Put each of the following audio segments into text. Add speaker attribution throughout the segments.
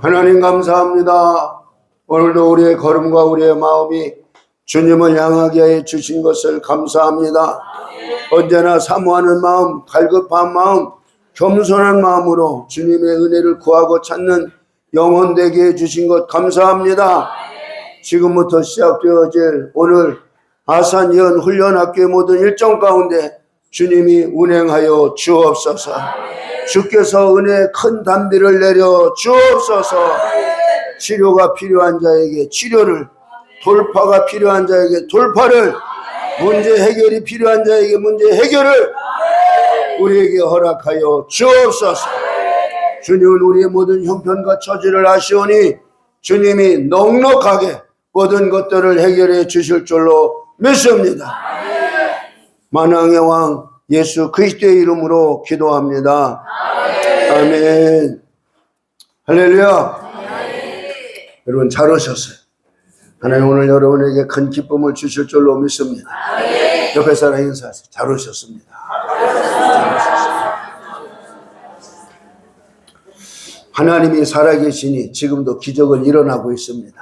Speaker 1: 하나님 감사합니다. 오늘도 우리의 걸음과 우리의 마음이 주님을 향하게 해 주신 것을 감사합니다. 언제나 사모하는 마음, 갈급한 마음, 겸손한 마음으로 주님의 은혜를 구하고 찾는 영혼 되게 해 주신 것 감사합니다. 지금부터 시작되어질 오늘 아산이언 훈련학교의 모든 일정 가운데 주님이 운행하여 주옵소서. 주께서 은혜의 큰 담비를 내려 주옵소서. 치료가 필요한 자에게 치료를, 돌파가 필요한 자에게 돌파를, 문제 해결이 필요한 자에게 문제 해결을 우리에게 허락하여 주옵소서. 주님은 우리의 모든 형편과 처지를 아시오니 주님이 넉넉하게 모든 것들을 해결해 주실 줄로 믿습니다. 만왕의 왕 예수 그리스도의 이름으로 기도합니다. 아멘. 할렐루야. 여러분 잘 오셨어요. 하나님 오늘 여러분에게 큰 기쁨을 주실 줄로 믿습니다. 옆에 사람 인사하세요. 잘 오셨습니다. 하나님이 살아계시니 지금도 기적은 일어나고 있습니다.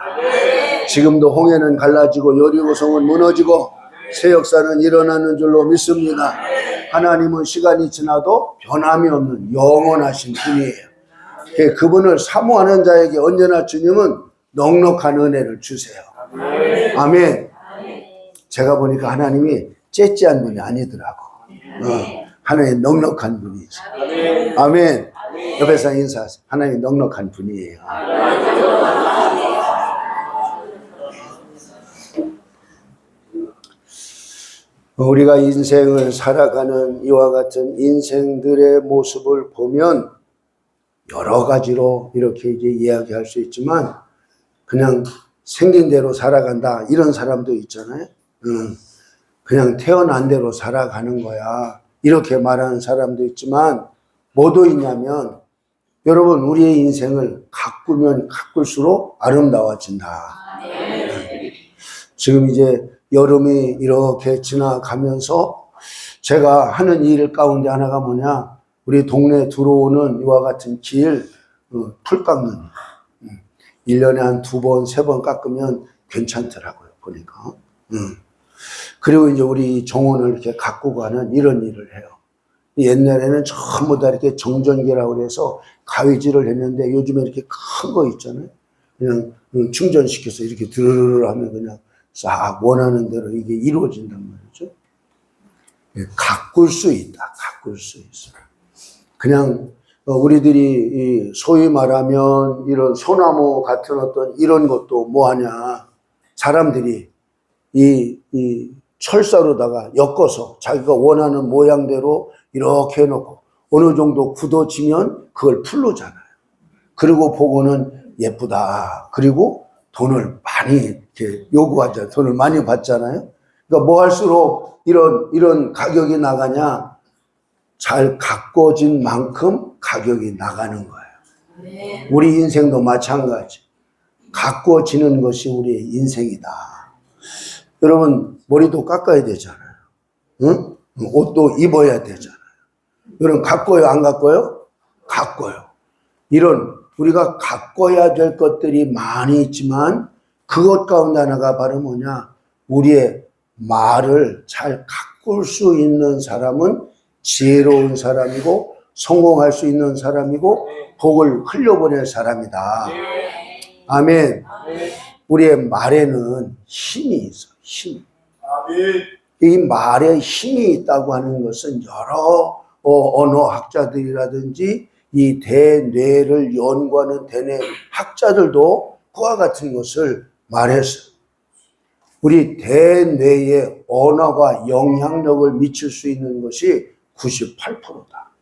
Speaker 1: 지금도 홍해는 갈라지고 여리고성은 무너지고 새 역사는 일어나는 줄로 믿습니다. 하나님은 시간이 지나도 변함이 없는 영원하신 분이에요. 그분을 사모하는 자에게 언제나 주님은 넉넉한 은혜를 주세요. 아멘. 제가 보니까 하나님이 째째한 분이 아니더라고. 하나님 넉넉한 분이지. 아멘. 옆에서 인사하세요. 하나님 넉넉한 분이에요. 우리가 인생을 살아가는 이와 같은 인생들의 모습을 보면 여러 가지로 이렇게 이제 이야기할 수 있지만 그냥 생긴 대로 살아간다 이런 사람도 있잖아요. 그냥 태어난 대로 살아가는 거야 이렇게 말하는 사람도 있지만 뭐도 있냐면 여러분 우리의 인생을 가꾸면 가꿀수록 아름다워진다. 지금 이제 여름이 이렇게 지나가면서 제가 하는 일 가운데 하나가 뭐냐, 우리 동네에 들어오는 이와 같은 길 풀 깎는 1년에 한 2번, 3번 깎으면 괜찮더라고요, 보니까. 그리고 이제 우리 정원을 이렇게 가꾸고 하는 이런 일을 해요. 옛날에는 전부 다 이렇게 정전기라고 해서 가위질을 했는데 요즘에 이렇게 큰 거 있잖아요. 그냥 충전시켜서 이렇게 드르르 하면 그냥 싹 원하는 대로 이게 이루어진단 말이죠. 가꿀 수 있다. 가꿀 수 있어. 그냥 우리들이 소위 말하면 이런 소나무 같은 어떤 이런 것도 뭐하냐. 사람들이 이 철사로다가 엮어서 자기가 원하는 모양대로 이렇게 해놓고 어느 정도 굳어지면 그걸 풀르잖아요. 그리고 보고는 예쁘다. 그리고 돈을 많이 이렇게 요구하잖아요. 돈을 많이 받잖아요. 그러니까 뭐 할수록 이런 가격이 나가냐? 잘 가꿔진 만큼 가격이 나가는 거예요. 우리 인생도 마찬가지. 가꿔지는 것이 우리의 인생이다. 여러분 머리도 깎아야 되잖아요. 응? 옷도 입어야 되잖아요. 여러분 가꿔요? 안 가꿔요? 가꿔요. 이런 우리가 가꿔야 될 것들이 많이 있지만 그것 가운데 하나가 바로 뭐냐? 우리의 말을 잘 가꿀 수 있는 사람은 지혜로운 사람이고 성공할 수 있는 사람이고 복을 흘려보낼 사람이다. 아멘. 우리의 말에는 힘이 있어. 힘. 이 말에 힘이 있다고 하는 것은 여러 언어학자들이라든지 이 대뇌를 연구하는 대뇌 학자들도 그와 같은 것을 말했어요. 우리 대뇌의 언어가 영향력을 미칠 수 있는 것이 98%다.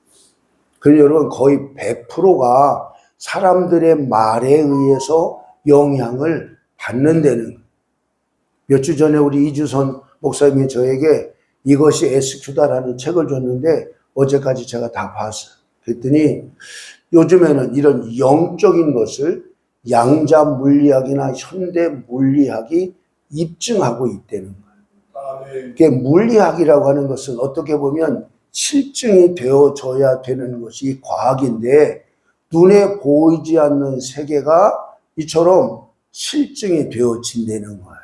Speaker 1: 그래서 여러분 거의 100%가 사람들의 말에 의해서 영향을 받는다는 거예요. 몇 주 전에 우리 이주선 목사님이 저에게 이것이 SQ다라는 책을 줬는데 어제까지 제가 다 봤어요. 그랬더니 요즘에는 이런 영적인 것을 양자 물리학이나 현대 물리학이 입증하고 있다는 거예요. 그게 물리학이라고 하는 것은 어떻게 보면 실증이 되어져야 되는 것이 과학인데 눈에 보이지 않는 세계가 이처럼 실증이 되어진다는 거예요.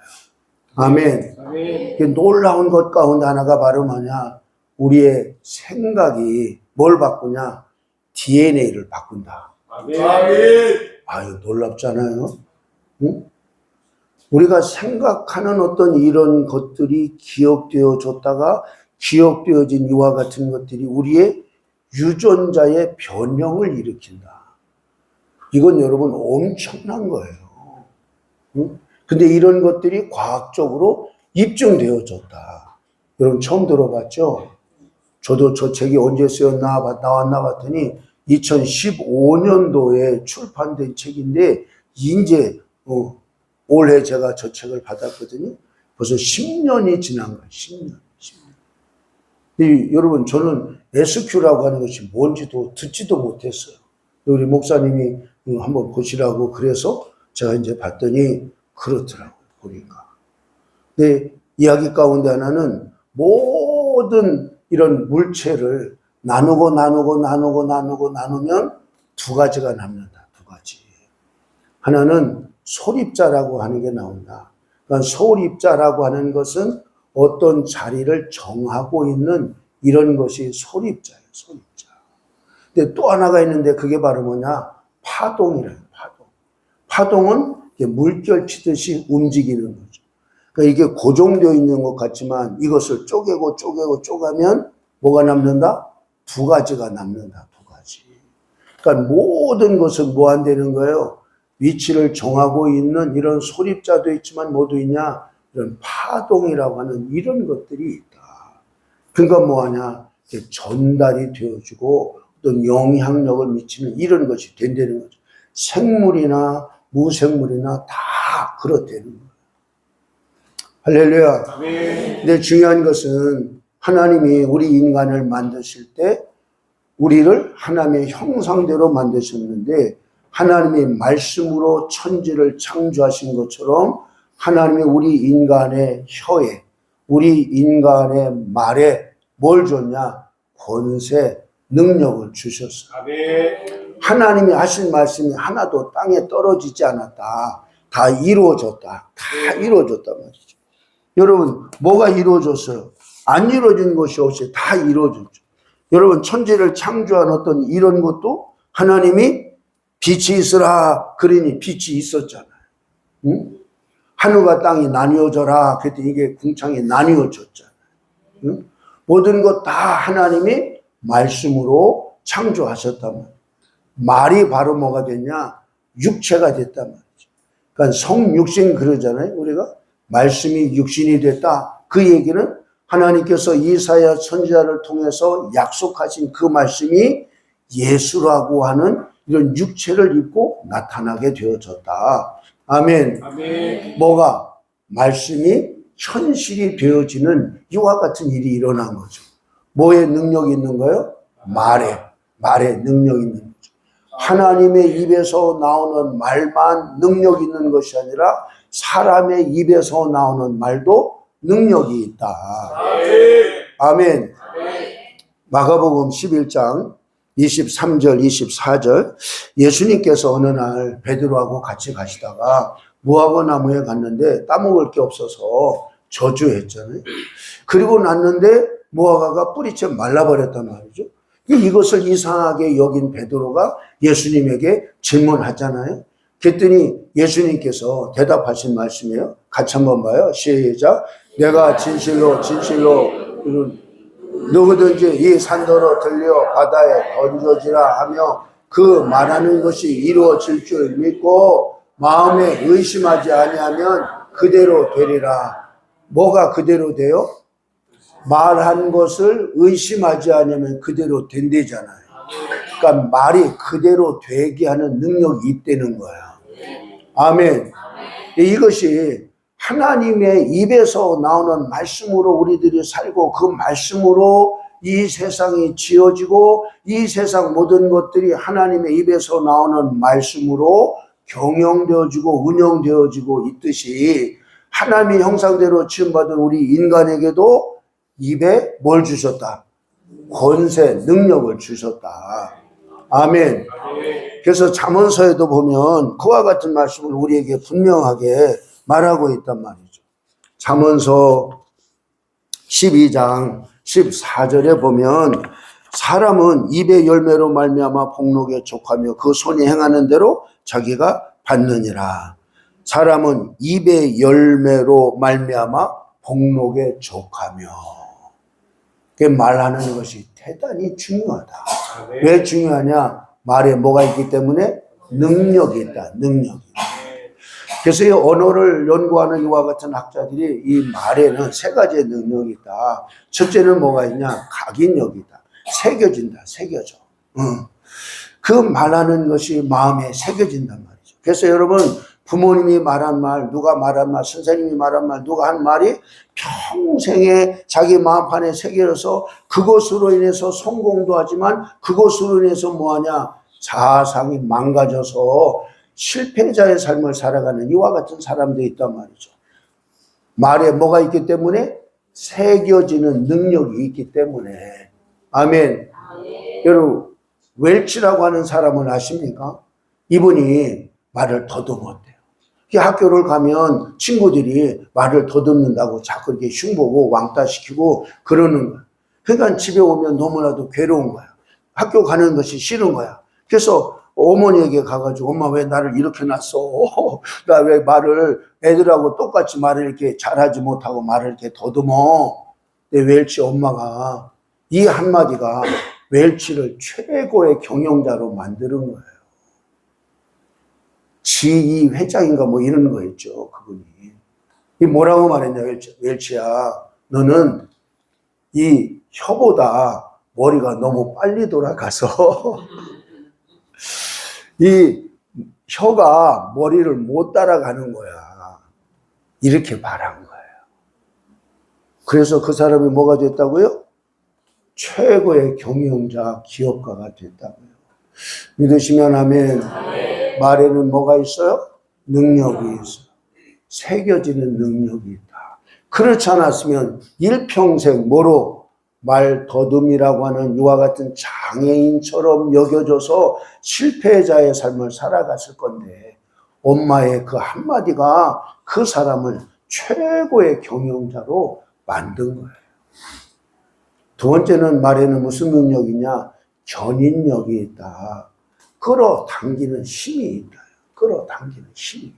Speaker 1: 아멘. 아멘. 놀라운 것 가운데 하나가 바로 뭐냐? 우리의 생각이 뭘 바꾸냐? DNA를 바꾼다.
Speaker 2: 아멘.
Speaker 1: 아유, 놀랍잖아요. 응? 우리가 생각하는 어떤 이런 것들이 기억되어졌다가 기억되어진 이와 같은 것들이 우리의 유전자의 변형을 일으킨다. 이건 여러분 엄청난 거예요. 응? 근데 이런 것들이 과학적으로 입증되어졌다. 여러분 처음 들어봤죠? 저도 저 책이 언제 나왔나 봤더니 2015년도에 출판된 책인데 이제 올해 제가 저 책을 받았거든요. 벌써 10년이 지난 거예요. 10년. 근데 여러분 저는 SQ라고 하는 것이 뭔지도 듣지도 못했어요. 우리 목사님이 한번 보시라고 그래서 제가 이제 봤더니 그렇더라고요. 보니까. 근데 이야기 가운데 하나는 모든 이런 물체를 나누면 두 가지가 남는다. 두 가지. 하나는 소립자라고 하는 게 나온다. 그러니까 소립자라고 하는 것은 어떤 자리를 정하고 있는 이런 것이 소립자예요. 소립자. 근데 또 하나가 있는데 그게 바로 뭐냐? 파동이라는 파동. 파동은 물결 치듯이 움직이는 거죠. 그러니까 이게 고정되어 있는 것 같지만 이것을 쪼개면 뭐가 남는다? 두 가지가 남는다. 두 가지. 그러니까 모든 것은 뭐 안 되는 거예요? 위치를 정하고 있는 이런 소립자도 있지만 뭐도 있냐? 이런 파동이라고 하는 이런 것들이 있다. 그러니까 뭐하냐? 전달이 되어지고 어떤 영향력을 미치는 이런 것이 된다는 거죠. 생물이나 무생물이나 다 그렇다는 거예요. 할렐루야. 근데 중요한 것은 하나님이 우리 인간을 만드실 때 우리를 하나님의 형상대로 만드셨는데 하나님의 말씀으로 천지를 창조하신 것처럼 하나님이 우리 인간의 혀에, 우리 인간의 말에 뭘 줬냐? 권세, 능력을 주셨어요. 하나님이 하신 말씀이 하나도 땅에 떨어지지 않았다. 다 이루어졌다. 다 이루어졌단 말이죠. 여러분, 뭐가 이루어졌어요? 안 이루어진 것이 없이 다 이루어졌죠. 여러분, 천지를 창조한 어떤 이런 것도 하나님이 빛이 있으라 그러니 빛이 있었잖아요. 응? 하늘과 땅이 나뉘어져라 그랬더니 이게 궁창이 나뉘어졌잖아요. 응? 모든 것 다 하나님이 말씀으로 창조하셨단 말이에요. 말이 바로 뭐가 됐냐? 육체가 됐단 말이죠. 그러니까 성육신 그러잖아요. 우리가 말씀이 육신이 됐다. 그 얘기는 하나님께서 이사야 선지자를 통해서 약속하신 그 말씀이 예수라고 하는 이런 육체를 입고 나타나게 되어졌다. 아멘. 아멘. 뭐가? 말씀이 현실이 되어지는 이와 같은 일이 일어난 거죠. 뭐에 능력이 있는 거예요? 말에 능력이 있는 거죠. 하나님의 입에서 나오는 말만 능력이 있는 것이 아니라 사람의 입에서 나오는 말도 능력이 있다. 아멘. 마가복음 11장 23절 24절 예수님께서 어느 날 베드로하고 같이 가시다가 무화과 나무에 갔는데 따먹을 게 없어서 저주했잖아요. 그리고 났는데 무화과가 뿌리채 말라버렸단 말이죠. 이것을 이상하게 여긴 베드로가 예수님에게 질문하잖아요. 그랬더니 예수님께서 대답하신 말씀이에요. 같이 한번 봐요. 시작. 내가 진실로 누구든지 이 산더러 들려 바다에 던져지라 하며 그 말하는 것이 이루어질 줄 믿고 마음에 의심하지 아니하면 그대로 되리라. 뭐가 그대로 돼요? 말한 것을 의심하지 않으면 그대로 된대잖아요. 그러니까 말이 그대로 되게 하는 능력이 있다는 거야. 아멘. 이것이 하나님의 입에서 나오는 말씀으로 우리들이 살고 그 말씀으로 이 세상이 지어지고 이 세상 모든 것들이 하나님의 입에서 나오는 말씀으로 경영되어지고 운영되어지고 있듯이 하나님의 형상대로 지음받은 우리 인간에게도 입에 뭘 주셨다? 권세, 능력을 주셨다. 아멘. 그래서 잠언서에도 보면 그와 같은 말씀을 우리에게 분명하게 말하고 있단 말이죠. 잠언서 12장 14절에 보면 사람은 입의 열매로 말미암아 복록에 족하며 그 손이 행하는 대로 자기가 받느니라. 사람은 입의 열매로 말미암아 복록에 족하며. 그 말하는 것이 대단히 중요하다. 왜 중요하냐? 말에 뭐가 있기 때문에 능력이 있다. 능력이. 그래서 이 언어를 연구하는 이와 같은 학자들이 이 말에는 세 가지의 능력이 있다. 첫째는 뭐가 있냐? 각인력이다. 새겨진다. 새겨져. 그 말하는 것이 마음에 새겨진단 말이죠. 그래서 여러분, 부모님이 말한 말, 누가 말한 말, 선생님이 말한 말, 누가 한 말이 평생에 자기 마음판에 새겨져서 그것으로 인해서 성공도 하지만 그것으로 인해서 뭐하냐? 자상이 망가져서 실패자의 삶을 살아가는 이와 같은 사람들이 있단 말이죠. 말에 뭐가 있기 때문에? 새겨지는 능력이 있기 때문에. 아멘. 여러분, 웰치라고 하는 사람을 아십니까? 이분이 말을 더듬었대요. 학교를 가면 친구들이 말을 더듬는다고 자꾸 이렇게 흉보고 왕따시키고 그러는 거야. 그러니까 집에 오면 너무나도 괴로운 거야. 학교 가는 것이 싫은 거야. 그래서 어머니에게 가가지고 엄마 왜 나를 이렇게 놨어? 나 왜 말을 애들하고 똑같이 말을 이렇게 잘하지 못하고 말을 이렇게 더듬어? 내 웰치 엄마가 이 한마디가 웰치를 최고의 경영자로 만드는 거예요. 지2 회장인가 뭐 이런 거 있죠, 그분이. 이 뭐라고 말했냐, 웰치야. 너는 이 혀보다 머리가 너무 빨리 돌아가서 이 혀가 머리를 못 따라가는 거야. 이렇게 말한 거예요. 그래서 그 사람이 뭐가 됐다고요? 최고의 경영자, 기업가가 됐다고요. 믿으시면 아멘. 말에는 뭐가 있어요? 능력이 있어요. 새겨지는 능력이 있다. 그렇지 않았으면 일평생 뭐로? 말 더듬이라고 하는 이와 같은 장애인처럼 여겨져서 실패자의 삶을 살아갔을 건데 엄마의 그 한마디가 그 사람을 최고의 경영자로 만든 거예요. 두 번째는 말에는 무슨 능력이냐? 견인력이 있다. 끌어당기는 힘이 있다. 끌어당기는 힘이.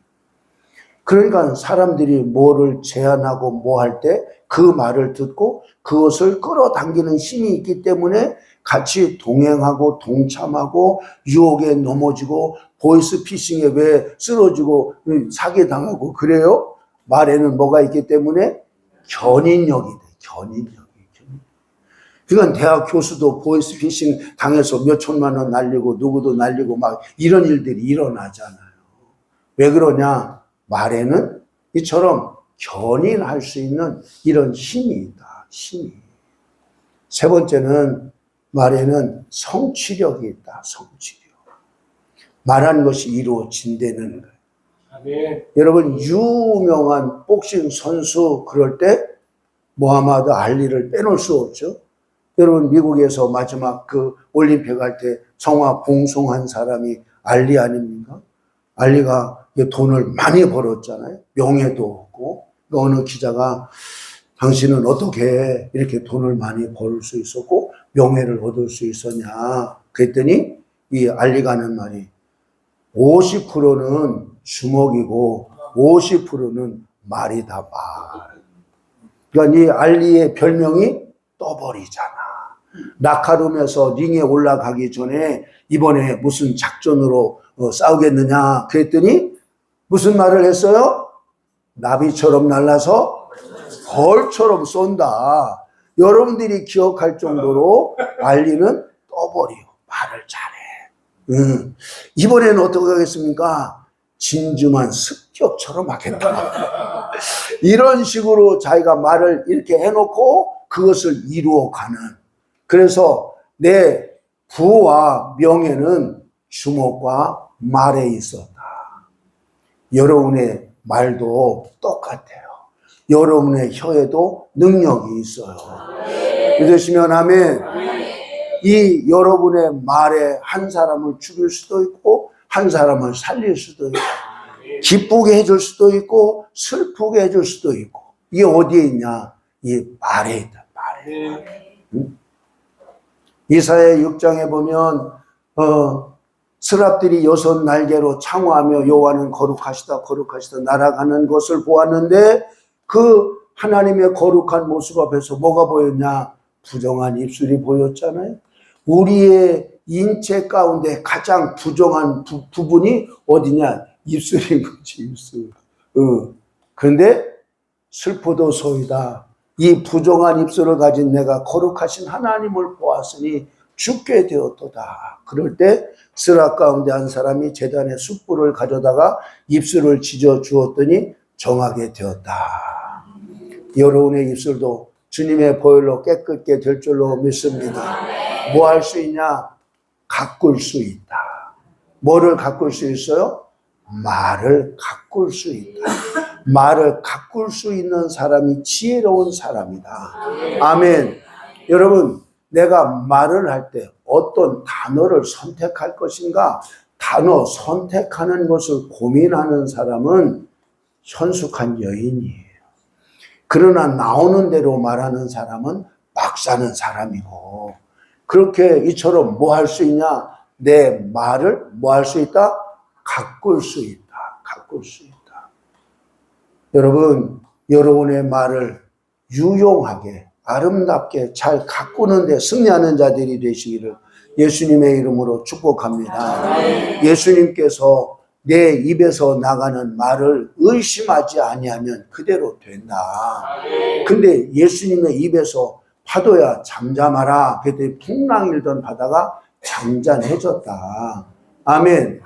Speaker 1: 그러니까 사람들이 뭐를 제안하고 뭐 할 때 그 말을 듣고 그것을 끌어당기는 힘이 있기 때문에 같이 동행하고 동참하고 유혹에 넘어지고 보이스피싱에 왜 쓰러지고 사기당하고 그래요? 말에는 뭐가 있기 때문에 견인력이 돼. 견인력이. 그러니까 대학 교수도 보이스피싱 당해서 몇 천만 원 날리고 누구도 날리고 막 이런 일들이 일어나잖아요. 왜 그러냐? 말에는 이처럼 견인할 수 있는 이런 힘이 있다. 힘이. 세 번째는 말에는 성취력이 있다. 성취력. 말한 것이 이루어진다는 거예요. 아멘. 여러분 유명한 복싱 선수 그럴 때 모하마드 알리를 빼놓을 수 없죠. 여러분 미국에서 마지막 그 올림픽 할 때 성화 봉송한 사람이 알리 아닙니까? 알리가 돈을 많이 벌었잖아요. 명예도 없고. 어느 기자가 당신은 어떻게 이렇게 돈을 많이 벌 수 있었고 명예를 얻을 수 있었냐. 그랬더니 이 알리가 하는 말이 50%는 주먹이고 50%는 말이다 말. 그러니까 이 알리의 별명이 떠버리잖아. 라카룸에서 링에 올라가기 전에 이번에 무슨 작전으로 싸우겠느냐 그랬더니 무슨 말을 했어요? 나비처럼 날라서 벌처럼 쏜다. 여러분들이 기억할 정도로 알리는 떠버려. 말을 잘해. 이번에는 어떻게 하겠습니까? 진주만 습격처럼 하겠다. 이런 식으로 자기가 말을 이렇게 해놓고 그것을 이루어가는. 그래서 내 부와 명예는 주먹과 말에 있었다. 여러분의 말도 똑같아요. 여러분의 혀에도 능력이 있어요. 믿으시면 아멘. 이 여러분의 말에 한 사람을 죽일 수도 있고 한 사람을 살릴 수도 있고 기쁘게 해줄 수도 있고 슬프게 해줄 수도 있고 이게 어디에 있냐? 이 말에 있다. 말에. 이사야 6장에 보면 스랍들이 6 날개로 창호하며 여호와는 거룩하시다 거룩하시다 날아가는 것을 보았는데 그 하나님의 거룩한 모습 앞에서 뭐가 보였냐? 부정한 입술이 보였잖아요. 우리의 인체 가운데 가장 부정한 부분이 어디냐? 입술인 거지, 입술. 그런데 슬프도소이다. 이 부정한 입술을 가진 내가 거룩하신 하나님을 보았으니 죽게 되었도다. 그럴 때 스라 가운데 한 사람이 제단에 숯불을 가져다가 입술을 지져 주었더니 정하게 되었다. 여러분의 입술도 주님의 보혈로 깨끗게 될 줄로 믿습니다. 뭐 할 수 있냐? 가꿀 수 있다. 뭐를 가꿀 수 있어요? 말을 가꿀 수 있다. 말을 가꿀 수 있는 사람이 지혜로운 사람이다. 아멘. 여러분, 내가 말을 할 때 어떤 단어를 선택할 것인가? 단어 선택하는 것을 고민하는 사람은 현숙한 여인이에요. 그러나 나오는 대로 말하는 사람은 막 사는 사람이고, 그렇게 이처럼 뭐 할 수 있냐? 내 말을 뭐 할 수 있다? 가꿀 수 있다. 가꿀 수 있다. 여러분, 여러분의 말을 유용하게, 아름답게 잘 가꾸는 데 승리하는 자들이 되시기를 예수님의 이름으로 축복합니다. 예수님께서 내 입에서 나가는 말을 의심하지 아니하면 그대로 된다. 근데 예수님의 입에서 파도야 잠잠하라. 그때 풍랑 일던 바다가 잔잔해졌다. 아멘.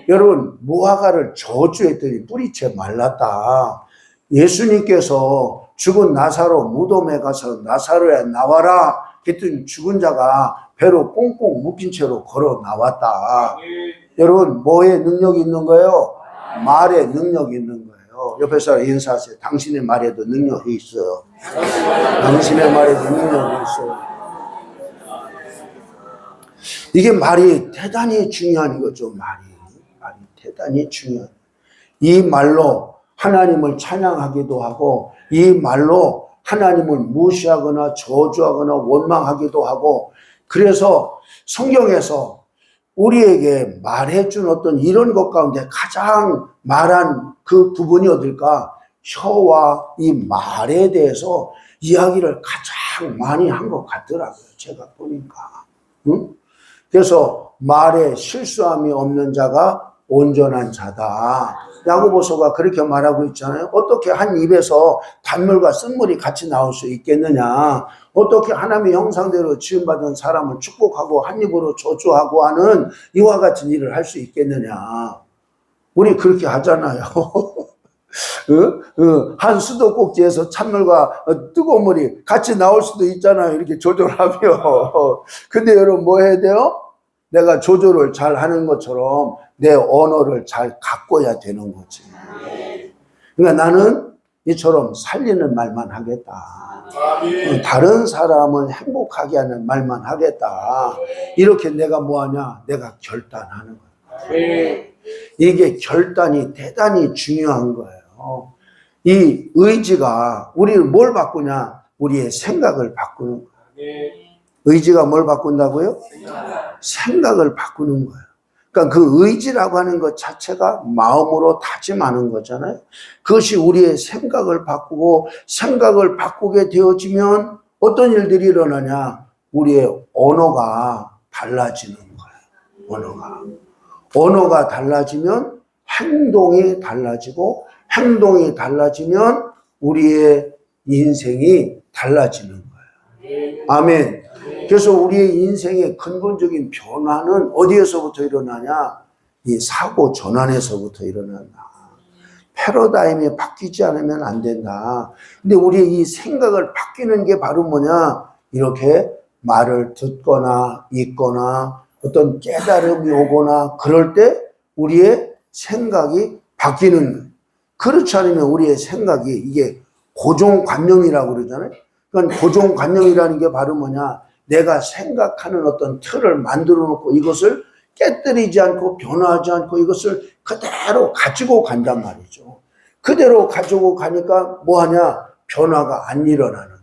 Speaker 1: 여러분, 무화과를 저주했더니 뿌리채 말랐다. 예수님께서 죽은 나사로 무덤에 가서 나사로야 나와라. 그랬더니 죽은 자가 배로 꽁꽁 묶인 채로 걸어 나왔다. 여러분, 뭐에 능력이 있는 거예요? 말에 능력이 있는 거예요. 옆에 사람 인사하세요. 당신의 말에도 능력이 있어요. 당신의 말에도 능력이 있어요. 이게 말이 대단히 중요한 거죠. 말이 대단히 중요한. 이 말로 하나님을 찬양하기도 하고, 이 말로 하나님을 무시하거나 저주하거나 원망하기도 하고, 그래서 성경에서 우리에게 말해준 어떤 이런 것 가운데 가장 말한 그 부분이 어딜까? 혀와 이 말에 대해서 이야기를 가장 많이 한 것 같더라고요. 제가 보니까. 응? 그래서 말에 실수함이 없는 자가 온전한 자다. 야고보서가 그렇게 말하고 있잖아요. 어떻게 한 입에서 단물과 쓴물이 같이 나올 수 있겠느냐. 어떻게 하나님의 형상대로 지음받은 사람을 축복하고 한 입으로 저주하고 하는 이와 같은 일을 할 수 있겠느냐. 우리 그렇게 하잖아요. 한 수도꼭지에서 찬물과 뜨거운 물이 같이 나올 수도 있잖아요. 이렇게 조절하며. 근데 여러분 뭐 해야 돼요? 내가 조절을 잘 하는 것처럼 내 언어를 잘 가꿔야 되는 거지. 그러니까 나는 이처럼 살리는 말만 하겠다. 다른 사람을 행복하게 하는 말만 하겠다. 이렇게 내가 뭐하냐? 내가 결단하는 거야. 이게 결단이 대단히 중요한 거예요. 이 의지가 우리를 뭘 바꾸냐? 우리의 생각을 바꾸는 거예요. 의지가 뭘 바꾼다고요? 생각을 바꾸는 거예요. 그러니까 그 의지라고 하는 것 자체가 마음으로 다짐하는 거잖아요. 그것이 우리의 생각을 바꾸고, 생각을 바꾸게 되어지면 어떤 일들이 일어나냐? 우리의 언어가 달라지는 거예요. 언어가 달라지면 행동이 달라지고, 행동이 달라지면 우리의 인생이 달라지는 거예요. 아멘. 그래서 우리의 인생의 근본적인 변화는 어디에서부터 일어나냐? 이 사고 전환에서부터 일어난다. 패러다임이 바뀌지 않으면 안 된다. 근데 우리의 이 생각을 바뀌는 게 바로 뭐냐? 이렇게 말을 듣거나 읽거나 어떤 깨달음이 오거나 그럴 때 우리의 생각이 바뀌는 거예요. 그렇지 않으면 우리의 생각이 이게 고정관념이라고 그러잖아요. 그러니까 고정관념이라는 게 바로 뭐냐? 내가 생각하는 어떤 틀을 만들어 놓고 이것을 깨뜨리지 않고 변화하지 않고 이것을 그대로 가지고 간단 말이죠. 그대로 가지고 가니까 뭐하냐? 변화가 안 일어나는 거예요.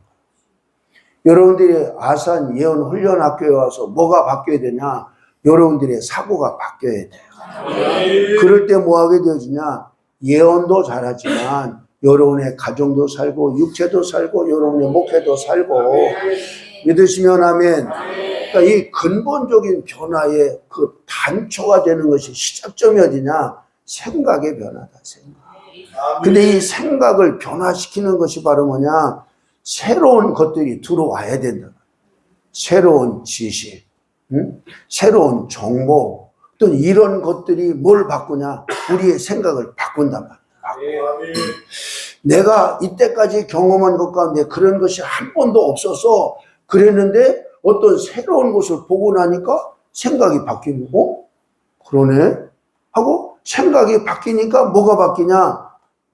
Speaker 1: 여러분들이 아산 예언 훈련학교에 와서 뭐가 바뀌어야 되냐? 여러분들의 사고가 바뀌어야 돼요. 그럴 때 뭐 하게 되어지냐? 예언도 잘하지만 여러분의 가정도 살고 육체도 살고 여러분의 목회도 살고 믿으시면 아멘. 그러니까 이 근본적인 변화의 그 단초가 되는 것이 시작점이 어디냐? 생각의 변화다. 생각. 근데 이 생각을 변화시키는 것이 바로 뭐냐? 새로운 것들이 들어와야 된다. 새로운 지식, 새로운 정보, 또 이런 것들이 뭘 바꾸냐? 우리의 생각을 바꾼단 말이야. 내가 이때까지 경험한 것 가운데 그런 것이 한 번도 없어서 그랬는데 어떤 새로운 것을 보고 나니까 생각이 바뀌고, 그러네? 하고 생각이 바뀌니까 뭐가 바뀌냐?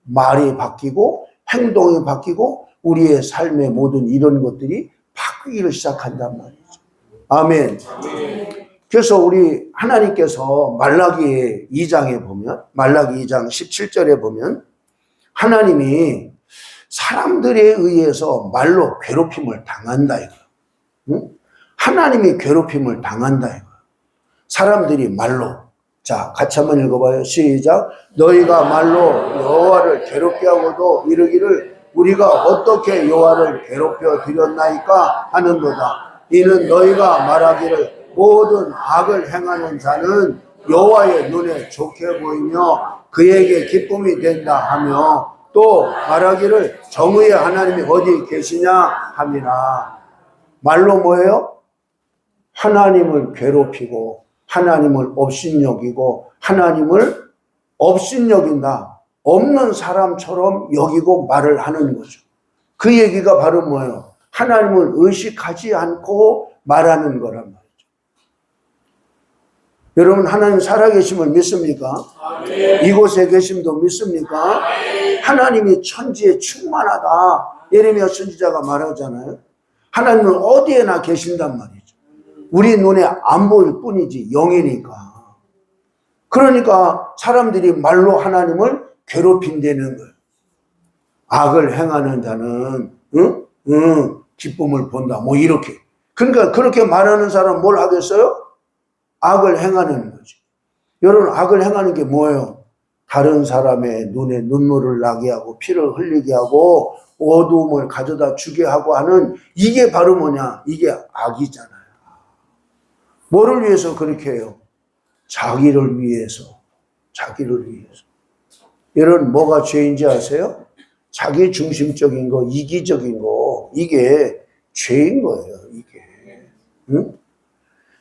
Speaker 1: 말이 바뀌고 행동이 바뀌고 우리의 삶의 모든 이런 것들이 바뀌기를 시작한단 말이죠. 아멘. 그래서 우리 하나님께서 말라기 2장에 보면, 말라기 2장 17절에 보면 하나님이 사람들에 의해서 말로 괴롭힘을 당한다 이거예요. 응? 하나님이 괴롭힘을 당한다 이거예요. 사람들이 말로. 자, 같이 한번 읽어봐요. 시작. 너희가 말로 여호와를 괴롭게 하고도 이르기를 우리가 어떻게 여호와를 괴롭혀 드렸나이까 하는도다. 이는 너희가 말하기를 모든 악을 행하는 자는 여호와의 눈에 좋게 보이며 그에게 기쁨이 된다 하며 또 말하기를 정의의 하나님이 어디 계시냐 함이라. 말로 뭐예요? 하나님을 괴롭히고 하나님을 업신여기고 하나님을 업신여긴다. 없는 사람처럼 여기고 말을 하는 거죠. 그 얘기가 바로 뭐예요? 하나님을 의식하지 않고 말하는 거란 말이죠. 여러분 하나님 살아계심을 믿습니까? 아멘. 이곳에 계심도 믿습니까? 아멘. 하나님이 천지에 충만하다. 예레미야 선지자가 말하잖아요. 하나님은 어디에나 계신단 말이죠. 우리 눈에 안 보일 뿐이지 영이니까. 그러니까 사람들이 말로 하나님을 괴롭힌다는 거예요. 악을 행하는 자는 기쁨을 본다. 뭐 이렇게. 그러니까 그렇게 말하는 사람은 뭘 하겠어요? 악을 행하는 거지. 여러분 악을 행하는 게 뭐예요? 다른 사람의 눈에 눈물을 나게 하고 피를 흘리게 하고 어두움을 가져다 주게 하고 하는 이게 바로 뭐냐? 이게 악이잖아요. 뭐를 위해서 그렇게 해요? 자기를 위해서. 자기를 위해서. 여러분 뭐가 죄인지 아세요? 자기 중심적인 거, 이기적인 거, 이게 죄인 거예요. 이게. 응?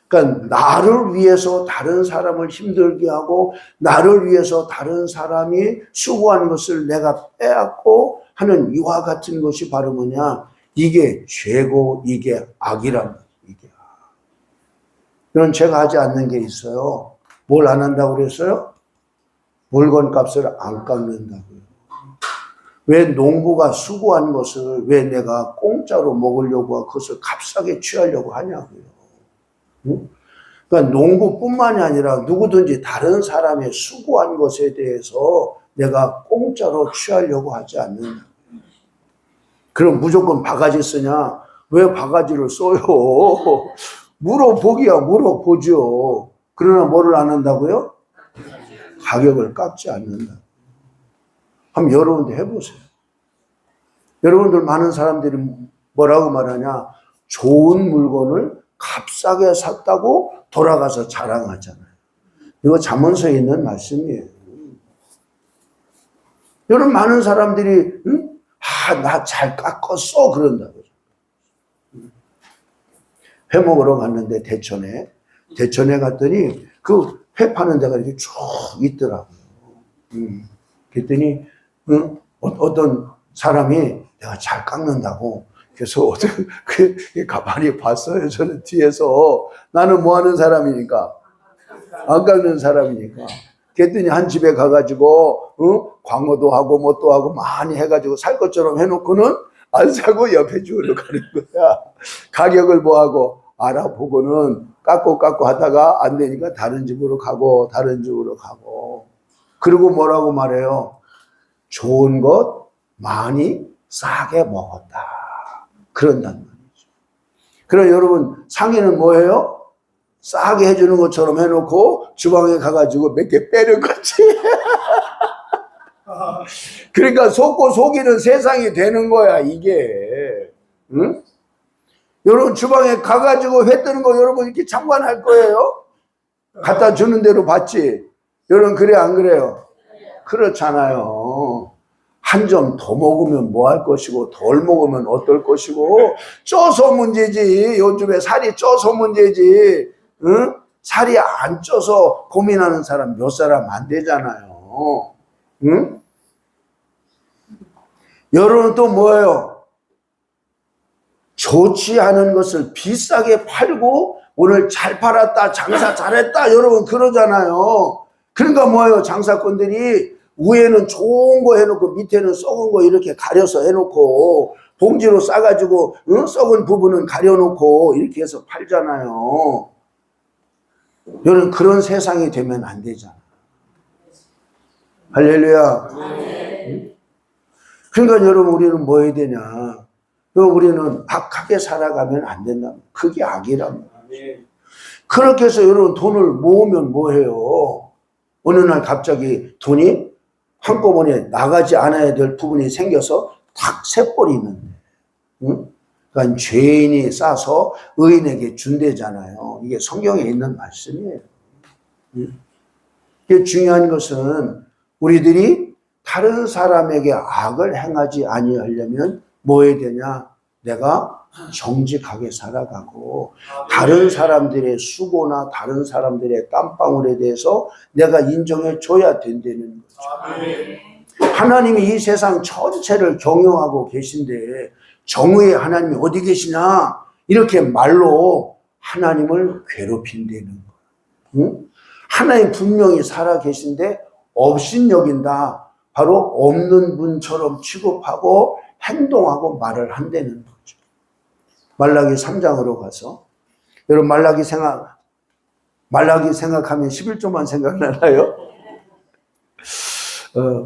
Speaker 1: 그러니까 나를 위해서 다른 사람을 힘들게 하고 나를 위해서 다른 사람이 수고한 것을 내가 빼앗고 하는 이와 같은 것이 바로 뭐냐? 이게 죄고 이게 악이란 거예요. 이게 악. 이런 제가 하지 않는 게 있어요. 뭘 안 한다고 그랬어요? 물건 값을 안 깎는다고요. 왜 농부가 수고한 것을 왜 내가 공짜로 먹으려고 하고 그것을 값싸게 취하려고 하냐고요. 그러니까 농부뿐만이 아니라 누구든지 다른 사람의 수고한 것에 대해서 내가 공짜로 취하려고 하지 않는다. 그럼 무조건 바가지 쓰냐? 왜 바가지를 써요? 물어보기야 물어보죠. 그러나 뭐를 안 한다고요? 가격을 깎지 않는다. 한번 여러분들 해보세요. 여러분들 많은 사람들이 뭐라고 말하냐? 좋은 물건을 값싸게 샀다고 돌아가서 자랑하잖아요. 이거 잠언서에 있는 말씀이에요. 여러분 많은 사람들이 나 잘 깎았어 그런다고. 회 먹으러 갔는데 대천에 갔더니 그 회 파는 데가 이렇게 쭉 있더라고요. 그랬더니 어떤 사람이 내가 잘 깎는다고. 그래서 그 가만히 봤어요. 저는 뒤에서. 나는 뭐 하는 사람이니까? 안 깎는 사람이니까. 그랬더니 한 집에 가가지고 광어도 하고 뭣도 하고 많이 해가지고 살 것처럼 해놓고는 안 사고 옆에 주우러 가는 거야. 가격을 뭐하고 알아보고는 깎고 하다가 안 되니까 다른 집으로 가고 다른 집으로 가고. 그리고 뭐라고 말해요? 좋은 것 많이 싸게 먹었다. 그런단 말이죠. 그럼 여러분 상인은 뭐예요? 싸게 해주는 것처럼 해놓고 주방에 가가지고 몇 개 빼는 거지. 그러니까 속고 속이는 세상이 되는 거야 이게. 응? 여러분 주방에 가가지고 회 뜨는 거 여러분 이렇게 참관할 거예요? 갖다 주는 대로 받지. 여러분 그래 안 그래요? 그렇잖아요. 한 점 더 먹으면 뭐 할 것이고 덜 먹으면 어떨 것이고. 쪄서 문제지. 요즘에 살이 쪄서 문제지. 응? 살이 안 쪄서 고민하는 사람 몇 사람 안 되잖아요. 응? 여러분 또 뭐예요? 좋지 않은 것을 비싸게 팔고 오늘 잘 팔았다, 장사 잘했다, 여러분 그러잖아요. 그러니까 뭐예요? 장사꾼들이 위에는 좋은 거 해놓고 밑에는 썩은 거 이렇게 가려서 해놓고 봉지로 싸가지고 썩은 부분은 가려놓고 이렇게 해서 팔잖아요. 여러분 그런 세상이 되면 안 되잖아. 할렐루야. 그러니까 여러분 우리는 뭐 해야 되냐? 우리는 악하게 살아가면 안 된다. 그게 악이란 말이에요. 그렇게 해서 여러분 돈을 모으면 뭐 해요? 어느 날 갑자기 돈이 한꺼번에 나가지 않아야 될 부분이 생겨서 탁 새버리는. 응? 그러니까 죄인이 싸서 의인에게 준대잖아요. 이게 성경에 있는 말씀이에요. 응? 이게 중요한 것은 우리들이 다른 사람에게 악을 행하지 아니하려면 뭐 해야 되냐? 내가 정직하게 살아가고 다른 사람들의 수고나 다른 사람들의 땀방울에 대해서 내가 인정해 줘야 된다는 거죠. 하나님이 이 세상 전체를 경영하고 계신데 정의의 하나님이 어디 계시냐? 이렇게 말로 하나님을 괴롭힌다는 거예요. 응? 하나님 분명히 살아 계신데 업신여긴다. 바로 없는 분처럼 취급하고 행동하고 말을 한다는 거죠. 말라기 3장으로 가서 여러분 말라기 생각하면 11조만 생각나나요?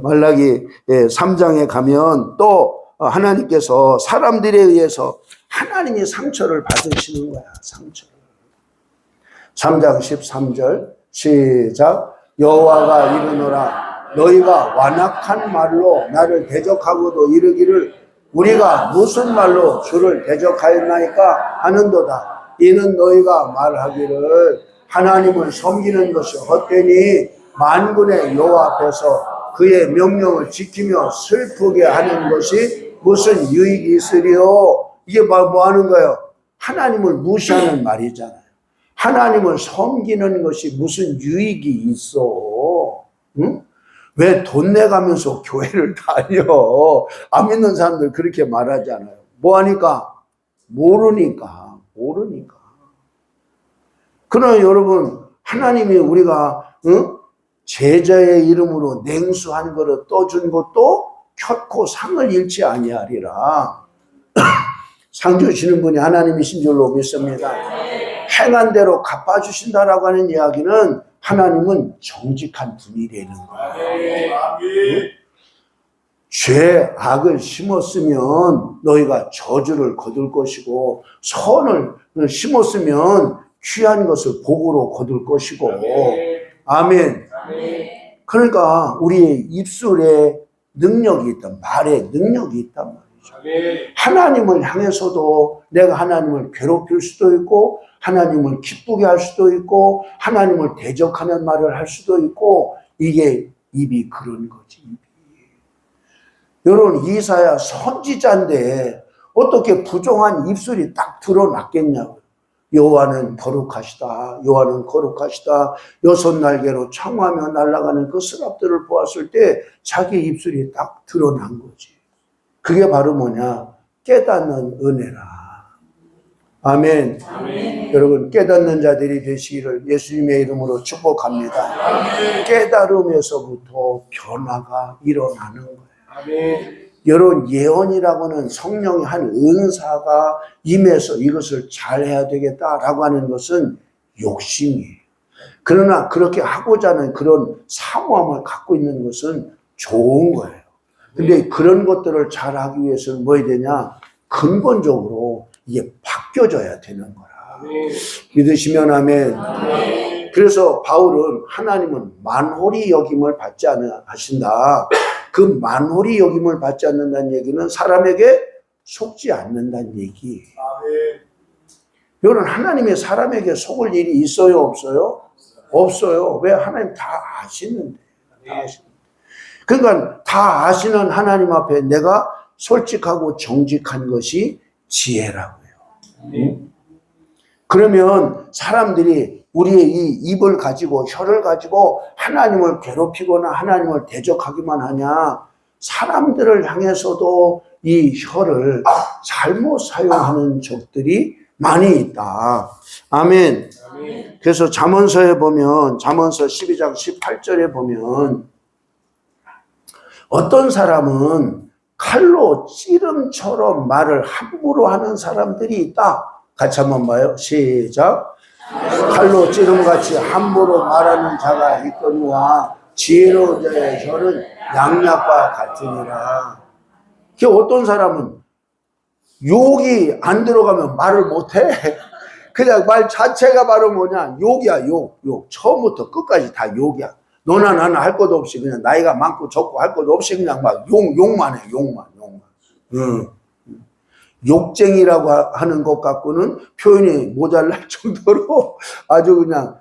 Speaker 1: 말라기 3장에 가면 또 하나님께서 사람들에 의해서 하나님이 상처를 받으시는 거야. 상처를. 3장 13절 시작. 여호와가 이르노라 너희가 완악한 말로 나를 대적하고도 이르기를 우리가 무슨 말로 주를 대적하였나이까 하는도다. 이는 너희가 말하기를 하나님을 섬기는 것이 헛되니 만군의 여호와 앞에서 그의 명령을 지키며 슬프게 하는 것이 무슨 유익이 있으리요. 이게 뭐 하는 거예요? 하나님을 무시하는 말이잖아요. 하나님을 섬기는 것이 무슨 유익이 있어? 응? 왜 돈 내가면서 교회를 다녀? 안 믿는 사람들 그렇게 말하잖아요. 뭐 하니까? 모르니까. 그러나 여러분, 하나님이 우리가 제자의 이름으로 냉수 한 그릇 떠준 것도 결코 상을 잃지 아니하리라. 상 주시는 분이 하나님이신 줄로 믿습니다. 행한 대로 갚아주신다라고 하는 이야기는 하나님은 정직한 분이라는 거예요. 죄, 악을 심었으면 너희가 저주를 거둘 것이고 선을 심었으면 귀한 것을 복으로 거둘 것이고. 아멘. 그러니까 우리의 입술에 능력이 있다. 말에 능력이 있단 말이죠. 하나님을 향해서도 내가 하나님을 괴롭힐 수도 있고 하나님을 기쁘게 할 수도 있고 하나님을 대적하는 말을 할 수도 있고 이게 입이 그런 거지. 입이. 여러분 이사야 선지자인데 어떻게 부정한 입술이 딱 드러났겠냐고요. 여호와는 거룩하시다. 여호와는 거룩하시다. 여섯 날개로 청하며 날아가는 그 스랍들을 보았을 때 자기 입술이 딱 드러난 거지. 그게 바로 뭐냐? 깨닫는 은혜라. 아멘. 아멘. 여러분 깨닫는 자들이 되시기를 예수님의 이름으로 축복합니다. 아멘. 깨달음에서부터 변화가 일어나는 거예요. 아멘. 이런 예언이라고는 성령의 한 은사가 임해서 이것을 잘해야 되겠다라고 하는 것은 욕심이에요. 그러나 그렇게 하고자 하는 그런 사모함을 갖고 있는 것은 좋은 거예요. 근데 그런 것들을 잘하기 위해서는 뭐 해야 되냐? 근본적으로 이게 바뀌어져야 되는 거라. 믿으시면 아멘. 그래서 바울은 하나님은 만홀히 여김을 받지 하신다. 그 만홀히 여김을 받지 않는다는 얘기는 사람에게 속지 않는다는 얘기예요. 이거는 하나님의 사람에게 속을 일이 있어요, 없어요? 없어요. 왜? 하나님 다 아시는데. 다 아시는데. 그러니까 다 아시는 하나님 앞에 내가 솔직하고 정직한 것이 지혜라고요. 그러면 사람들이 우리의 이 입을 가지고 혀를 가지고 하나님을 괴롭히거나 하나님을 대적하기만 하냐? 사람들을 향해서도 이 혀를 잘못 사용하는 적들이 많이 있다. 아멘. 그래서 잠언서에 보면 잠언서 12장 18절에 보면 어떤 사람은 칼로 찌름처럼 말을 함부로 하는 사람들이 있다. 같이 한번 봐요. 시작. 칼로 찌름같이 함부로 말하는 자가 있거니와 지혜로운 자의 혀는 양약과 같으니라. 그 어떤 사람은 욕이 안 들어가면 말을 못해. 그냥 말 자체가 바로 뭐냐? 욕이야, 욕. 처음부터 끝까지 다 욕이야. 너나 나나 할 것도 없이 그냥 나이가 많고 적고 할 것도 없이 그냥 막 욕만 해, 욕만. 욕쟁이라고 하는 것 갖고는 표현이 모자랄 정도로 아주 그냥,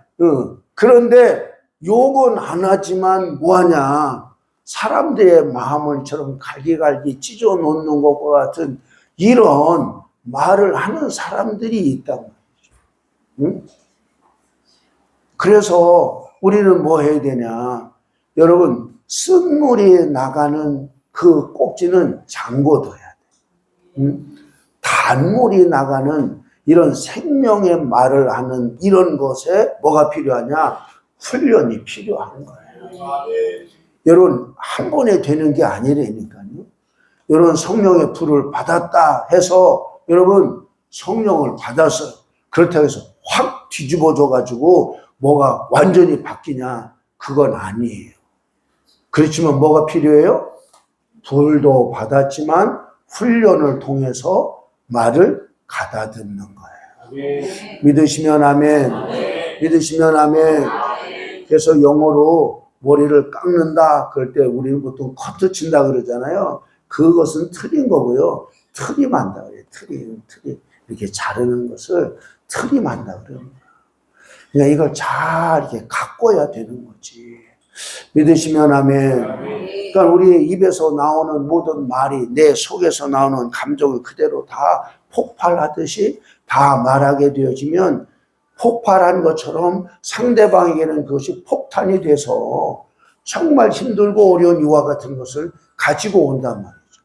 Speaker 1: 그런데 욕은 안 하지만 뭐하냐. 사람들의 마음을처럼 갈기갈기 찢어 놓는 것과 같은 이런 말을 하는 사람들이 있단 말이죠. 그래서 우리는 뭐 해야 되냐. 여러분, 쓴물이 나가는 그 꼭지는 잠궈둬야 돼. 단물이 나가는 이런 생명의 말을 하는 이런 것에 뭐가 필요하냐? 훈련이 필요한 거예요. 여러분, 한 번에 되는 게 아니라니까요. 여러분, 성령의 불을 받았다 해서 여러분, 성령을 받아서 그렇다고 해서 확 뒤집어져 가지고 뭐가 완전히 바뀌냐? 그건 아니에요. 그렇지만 뭐가 필요해요? 불도 받았지만 훈련을 통해서 말을 가다듬는 거예요. 믿으시면 아멘. 믿으시면 아멘. 그래서 영어로 머리를 깎는다 그럴 때 우리는 보통 커트 친다 그러잖아요. 그것은 트린 거고요. 트림한다 그래요. 트림. 이렇게 자르는 것을 트림한다 그래요. 그러니까 이걸 잘 이렇게 가꿔야 되는 거지. 믿으시면 아멘. 그러니까 우리 입에서 나오는 모든 말이 내 속에서 나오는 감정을 그대로 다 폭발하듯이 다 말하게 되어지면 폭발한 것처럼 상대방에게는 그것이 폭탄이 돼서 정말 힘들고 어려운 유아 같은 것을 가지고 온단 말이죠.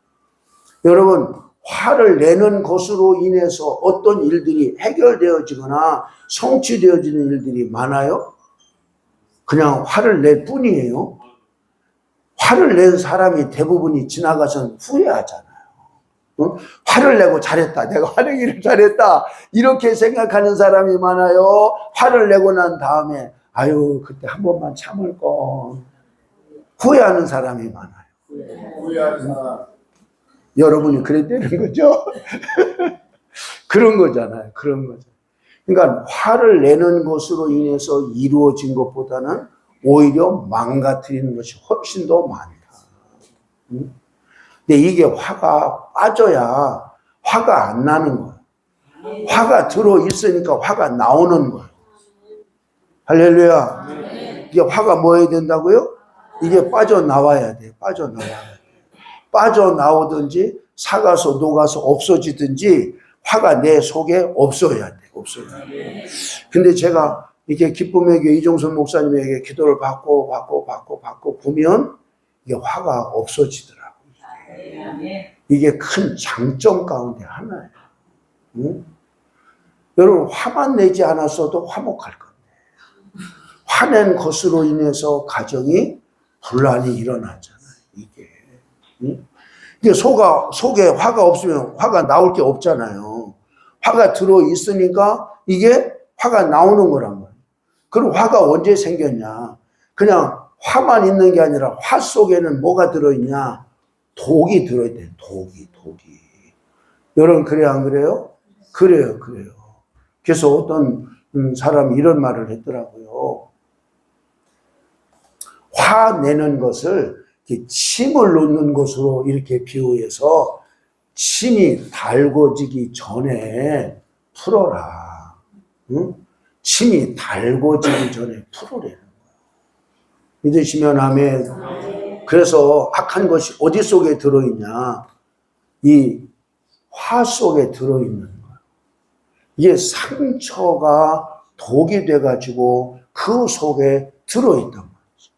Speaker 1: 여러분, 화를 내는 것으로 인해서 어떤 일들이 해결되어지거나 성취되어지는 일들이 많아요? 그냥 화를 낼 뿐이에요. 화를 낸 사람이 대부분이 지나가선 후회하잖아요. 화를 내고 잘했다. 내가 화내기를 잘했다. 이렇게 생각하는 사람이 많아요. 화를 내고 난 다음에 아유 그때 한 번만 참을 걸. 후회하는 사람이 많아요.
Speaker 2: 후회하는 사람.
Speaker 1: 여러분이 그랬다는 거죠? 그런 거잖아요. 그런 거죠. 그러니까 화를 내는 것으로 인해서 이루어진 것보다는 오히려 망가뜨리는 것이 훨씬 더 많다. 근데 이게 화가 빠져야 화가 안 나는 거예요. 화가 들어있으니까 화가 나오는 거예요. 할렐루야. 이게 화가 뭐 해야 된다고요? 이게 빠져나와야 돼. 빠져나오든지 사가서 녹아서 없어지든지 화가 내 속에 없어야 돼. 근데 제가 이렇게 기쁨의 교회 이종선 목사님에게 기도를 받고 보면 이게 화가 없어지더라고요. 이게 큰 장점 가운데 하나예요. 응? 여러분, 화만 내지 않았어도 화목할 건데 화낸 것으로 인해서 가정이 분란이 일어나잖아요. 이게. 응? 이게 속에 화가 없으면 화가 나올 게 없잖아요. 화가 들어 있으니까 이게 화가 나오는 거란 말이에요. 그럼 화가 언제 생겼냐? 그냥 화만 있는 게 아니라 화 속에는 뭐가 들어있냐? 독이 들어있대. 독이. 여러분 그래요, 안 그래요? 그래요. 그래서 어떤 사람이 이런 말을 했더라고요. 화내는 것을 침을 놓는 것으로 이렇게 비유해서 침이 달궈지기 전에 풀어라. 응? 침이 달궈지기 전에 풀으라는 거예요. 믿으시면 아멘. 그래서 악한 것이 어디 속에 들어있냐? 이 화 속에 들어있는 거예요. 이게 상처가 독이 돼가지고 그 속에 들어있단 말이죠.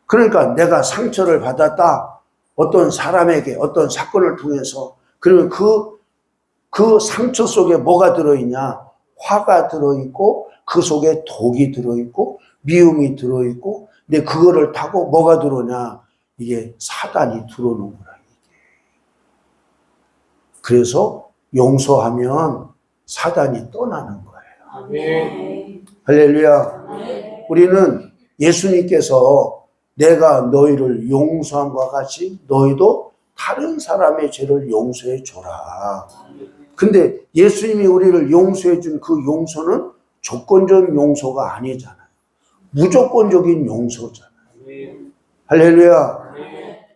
Speaker 1: 그러니까 내가 상처를 받았다. 어떤 사람에게 어떤 사건을 통해서 그러면 그 상처 속에 뭐가 들어있냐? 화가 들어있고 그 속에 독이 들어있고 미움이 들어있고 근데 그거를 타고 뭐가 들어오냐? 이게 사단이 들어오는 거라. 그래서 용서하면 사단이 떠나는 거예요. 아멘. 할렐루야. 아멘. 우리는 예수님께서 내가 너희를 용서함과 같이 너희도 다른 사람의 죄를 용서해 줘라. 근데 예수님이 우리를 용서해 준 그 용서는 조건적 용서가 아니잖아요. 무조건적인 용서잖아요. 할렐루야.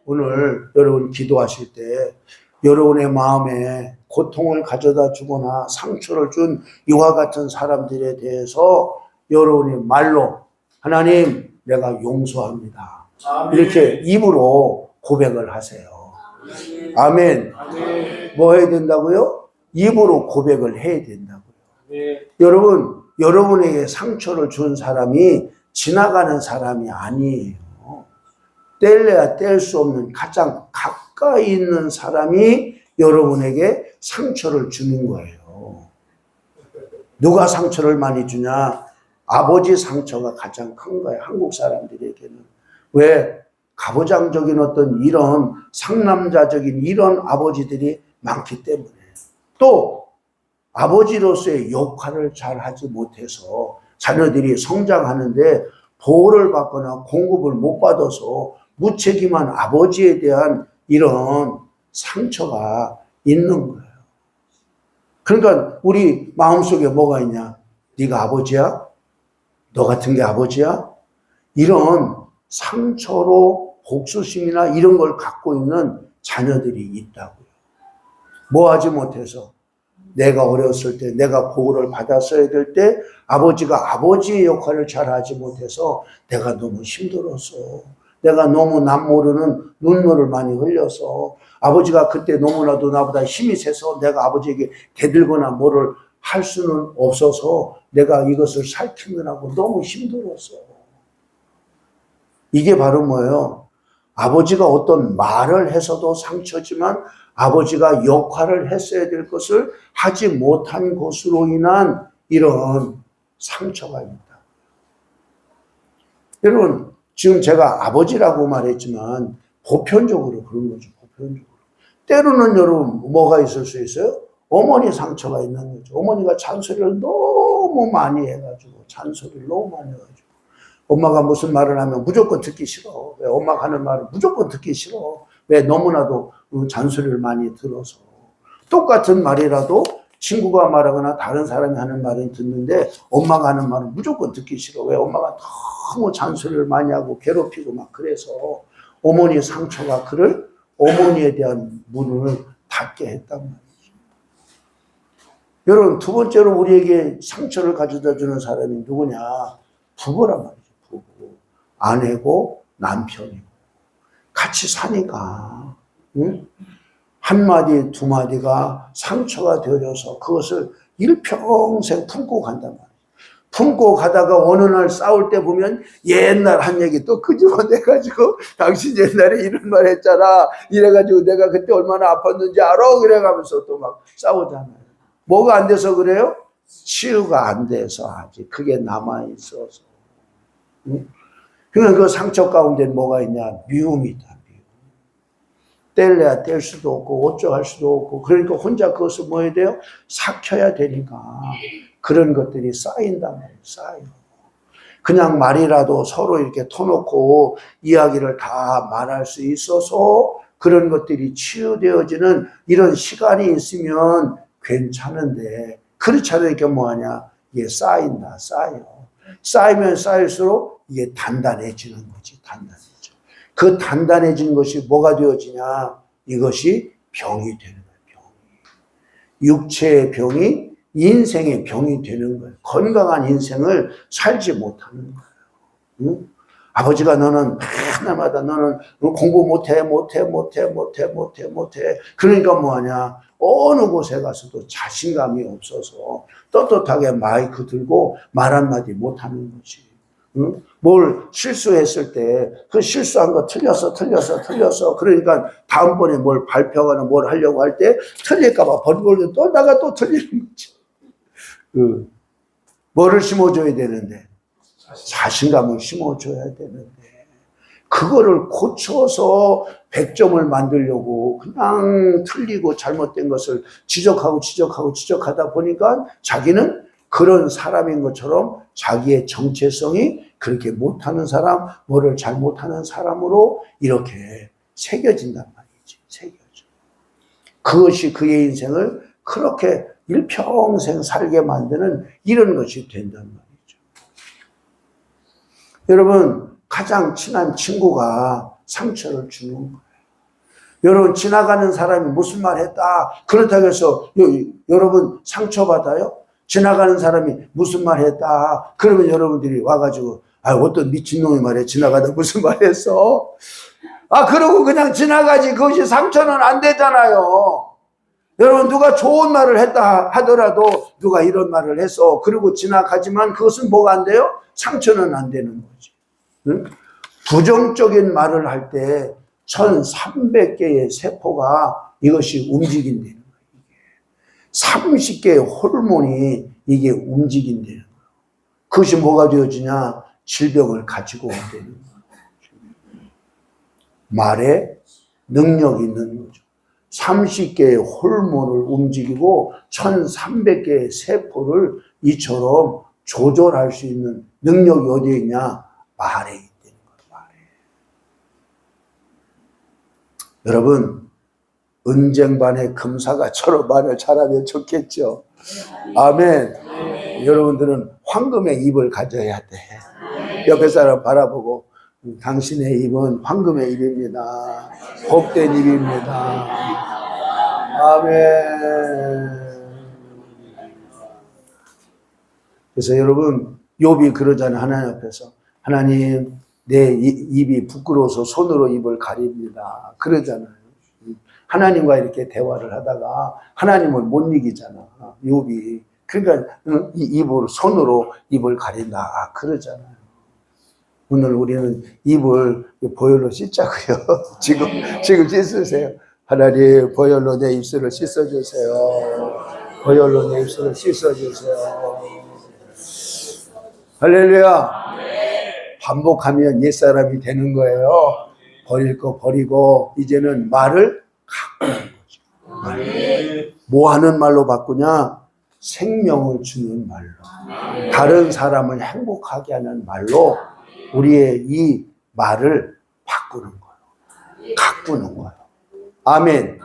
Speaker 1: 오늘 여러분 기도하실 때 여러분의 마음에 고통을 가져다 주거나 상처를 준 이와 같은 사람들에 대해서 여러분의 말로 하나님 내가 용서합니다. 이렇게 입으로 고백을 하세요. 아멘. 뭐 해야 된다고요? 입으로 고백을 해야 된다고요. 여러분, 여러분에게 상처를 준 사람이 지나가는 사람이 아니에요. 뗄래야 뗄 수 없는 가장 가까이 있는 사람이 여러분에게 상처를 주는 거예요. 누가 상처를 많이 주냐? 아버지 상처가 가장 큰 거예요. 한국 사람들에게는. 왜? 가부장적인 어떤 이런 상남자적인 이런 아버지들이 많기 때문에. 또 아버지로서의 역할을 잘 하지 못해서 자녀들이 성장하는데 보호를 받거나 공급을 못 받아서 무책임한 아버지에 대한 이런 상처가 있는 거예요. 그러니까 우리 마음속에 뭐가 있냐? 네가 아버지야? 너 같은 게 아버지야? 이런 상처로 복수심이나 이런 걸 갖고 있는 자녀들이 있다고요. 뭐 하지 못해서 내가 어렸을 때 내가 보호를 받았어야 될 때 아버지가 아버지의 역할을 잘 하지 못해서 내가 너무 힘들었어. 내가 너무 남 모르는 눈물을 많이 흘려서 아버지가 그때 너무나도 나보다 힘이 세서 내가 아버지에게 대들거나 뭐를 할 수는 없어서 내가 이것을 살피느라고 너무 힘들었어. 이게 바로 뭐예요? 아버지가 어떤 말을 해서도 상처지만 아버지가 역할을 했어야 될 것을 하지 못한 것으로 인한 이런 상처가 있다. 여러분, 지금 제가 아버지라고 말했지만 보편적으로 그런 거죠. 보편적으로. 때로는 여러분 뭐가 있을 수 있어요? 어머니 상처가 있는 거죠. 어머니가 잔소리를 너무 많이 해가지고 엄마가 무슨 말을 하면 무조건 듣기 싫어. 왜 엄마가 하는 말을 무조건 듣기 싫어. 왜 너무나도 잔소리를 많이 들어서. 똑같은 말이라도 친구가 말하거나 다른 사람이 하는 말을 듣는데 엄마가 하는 말은 무조건 듣기 싫어. 왜 엄마가 너무 잔소리를 많이 하고 괴롭히고 막 그래서 어머니의 상처가 그를 어머니에 대한 문을 닫게 했단 말이죠. 여러분 두 번째로 우리에게 상처를 가져다 주는 사람이 누구냐? 부부란 말이죠. 부부. 아내고 남편이고 같이 사니까 응? 한마디 두 마디가 상처가 되어져서 그것을 일평생 품고 간단 말이에요. 품고 가다가 어느 날 싸울 때 보면 옛날 한 얘기 또 끄집어내가지고 당신 옛날에 이런 말 했잖아. 이래가지고 내가 그때 얼마나 아팠는지 알아? 그래가면서 또 막 싸우잖아요. 뭐가 안 돼서 그래요? 치유가 안 돼서 아직 그게 남아있어서. 응? 그러니까 그 상처 가운데 뭐가 있냐? 미움이다. 미움. 뗄래야 뗄 수도 없고 어쩌할 수도 없고 그러니까 혼자 그것을 뭐 해야 돼요? 삭혀야 되니까 그런 것들이 쌓인단 말이에요. 쌓여. 그냥 말이라도 서로 이렇게 터놓고 이야기를 다 말할 수 있어서 그런 것들이 치유되어지는 이런 시간이 있으면 괜찮은데 그렇지 않으니까 뭐하냐? 이게 쌓인다. 쌓여. 쌓이면 쌓일수록 이게 단단해지는 거지. 단단해져. 그 단단해진 것이 뭐가 되어지냐? 이것이 병이 되는 거예요. 병이. 육체의 병이 인생의 병이 되는 거예요. 건강한 인생을 살지 못하는 거예요. 응? 아버지가 너는 하나마다 너는 공부 못해. 그러니까 뭐하냐? 어느 곳에 가서도 자신감이 없어서 떳떳하게 마이크 들고 말 한마디 못하는 거지. 응? 뭘 실수했을 때 그 실수한 거 틀렸어. 그러니까 다음번에 뭘 발표하거나 뭘 하려고 할 때 틀릴까봐 버리고 또 나가 또 틀리는 거지. 뭐를 심어줘야 되는데? 자신감을 심어줘야 되는데 그거를 고쳐서 100점을 만들려고 그냥 틀리고 잘못된 것을 지적하다 보니까 자기는 그런 사람인 것처럼 자기의 정체성이 그렇게 못하는 사람, 뭐를 잘못하는 사람으로 이렇게 새겨진단 말이지. 새겨져. 그것이 그의 인생을 그렇게 일평생 살게 만드는 이런 것이 된단 말이죠. 여러분, 가장 친한 친구가 상처를 주는 거예요. 여러분, 지나가는 사람이 무슨 말 했다. 그렇다고 해서 여러분 상처받아요? 지나가는 사람이 무슨 말 했다. 그러면 여러분들이 와가지고 어떤 미친놈이 말해. 지나가다 무슨 말 했어? 그러고 그냥 지나가지. 그것이 상처는 안 되잖아요. 여러분, 누가 좋은 말을 했다 하더라도 누가 이런 말을 해서 그리고 지나가지만 그것은 뭐가 안 돼요? 상처는 안 되는 거지. 응? 부정적인 말을 할 때 1300개의 세포가 이것이 움직인다는 거예요. 30개의 호르몬이 이게 움직인다는 거예요. 그것이 뭐가 되어지냐? 질병을 가지고 온다는 거예요. 말에 능력이 있는 거죠. 30개의 호르몬을 움직이고 1300개의 세포를 이처럼 조절할 수 있는 능력이 어디에 있냐? 말에 있다는 거예요. 말에. 여러분, 은쟁반의 금사가처럼 말을 잘하면 좋겠죠. 아멘. 여러분들은 황금의 입을 가져야 돼. 옆에 사람 바라보고 당신의 입은 황금의 입입니다. 복된 입입니다. 아멘. 그래서 여러분, 욥이 그러잖아요. 하나님 앞에서. 하나님, 내 입이 부끄러워서 손으로 입을 가립니다. 그러잖아요. 하나님과 이렇게 대화를 하다가 하나님을 못 이기잖아. 욥이. 그러니까 이 입으로 손으로 입을 가린다. 그러잖아요. 오늘 우리는 입을 보혈로 씻자고요. 지금 씻으세요. 하나님, 보혈로 내 입술을 씻어주세요. 보혈로 내 입술을 씻어주세요. 할렐루야. 반복하면 옛사람이 되는 거예요. 버릴 거 버리고 이제는 말을 바꾸는 거죠. 뭐 하는 말로 바꾸냐? 생명을 주는 말로. 다른 사람을 행복하게 하는 말로 우리의 이 말을 바꾸는 거예요. 가꾸는 거예요. 아멘.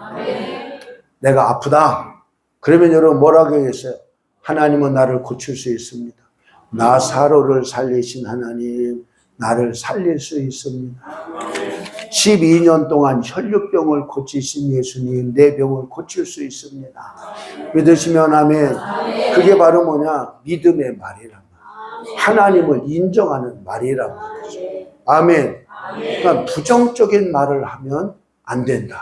Speaker 1: 내가 아프다. 그러면 여러분 뭐라고 했어요? 하나님은 나를 고칠 수 있습니다. 나사로를 살리신 하나님, 나를 살릴 수 있습니다. 12년 동안 혈류병을 고치신 예수님, 내 병을 고칠 수 있습니다. 믿으시면 아멘. 그게 바로 뭐냐? 믿음의 말이란 말이에요. 하나님을 인정하는 말이란 말이죠. 아멘. 그러니까 부정적인 말을 하면 안 된다.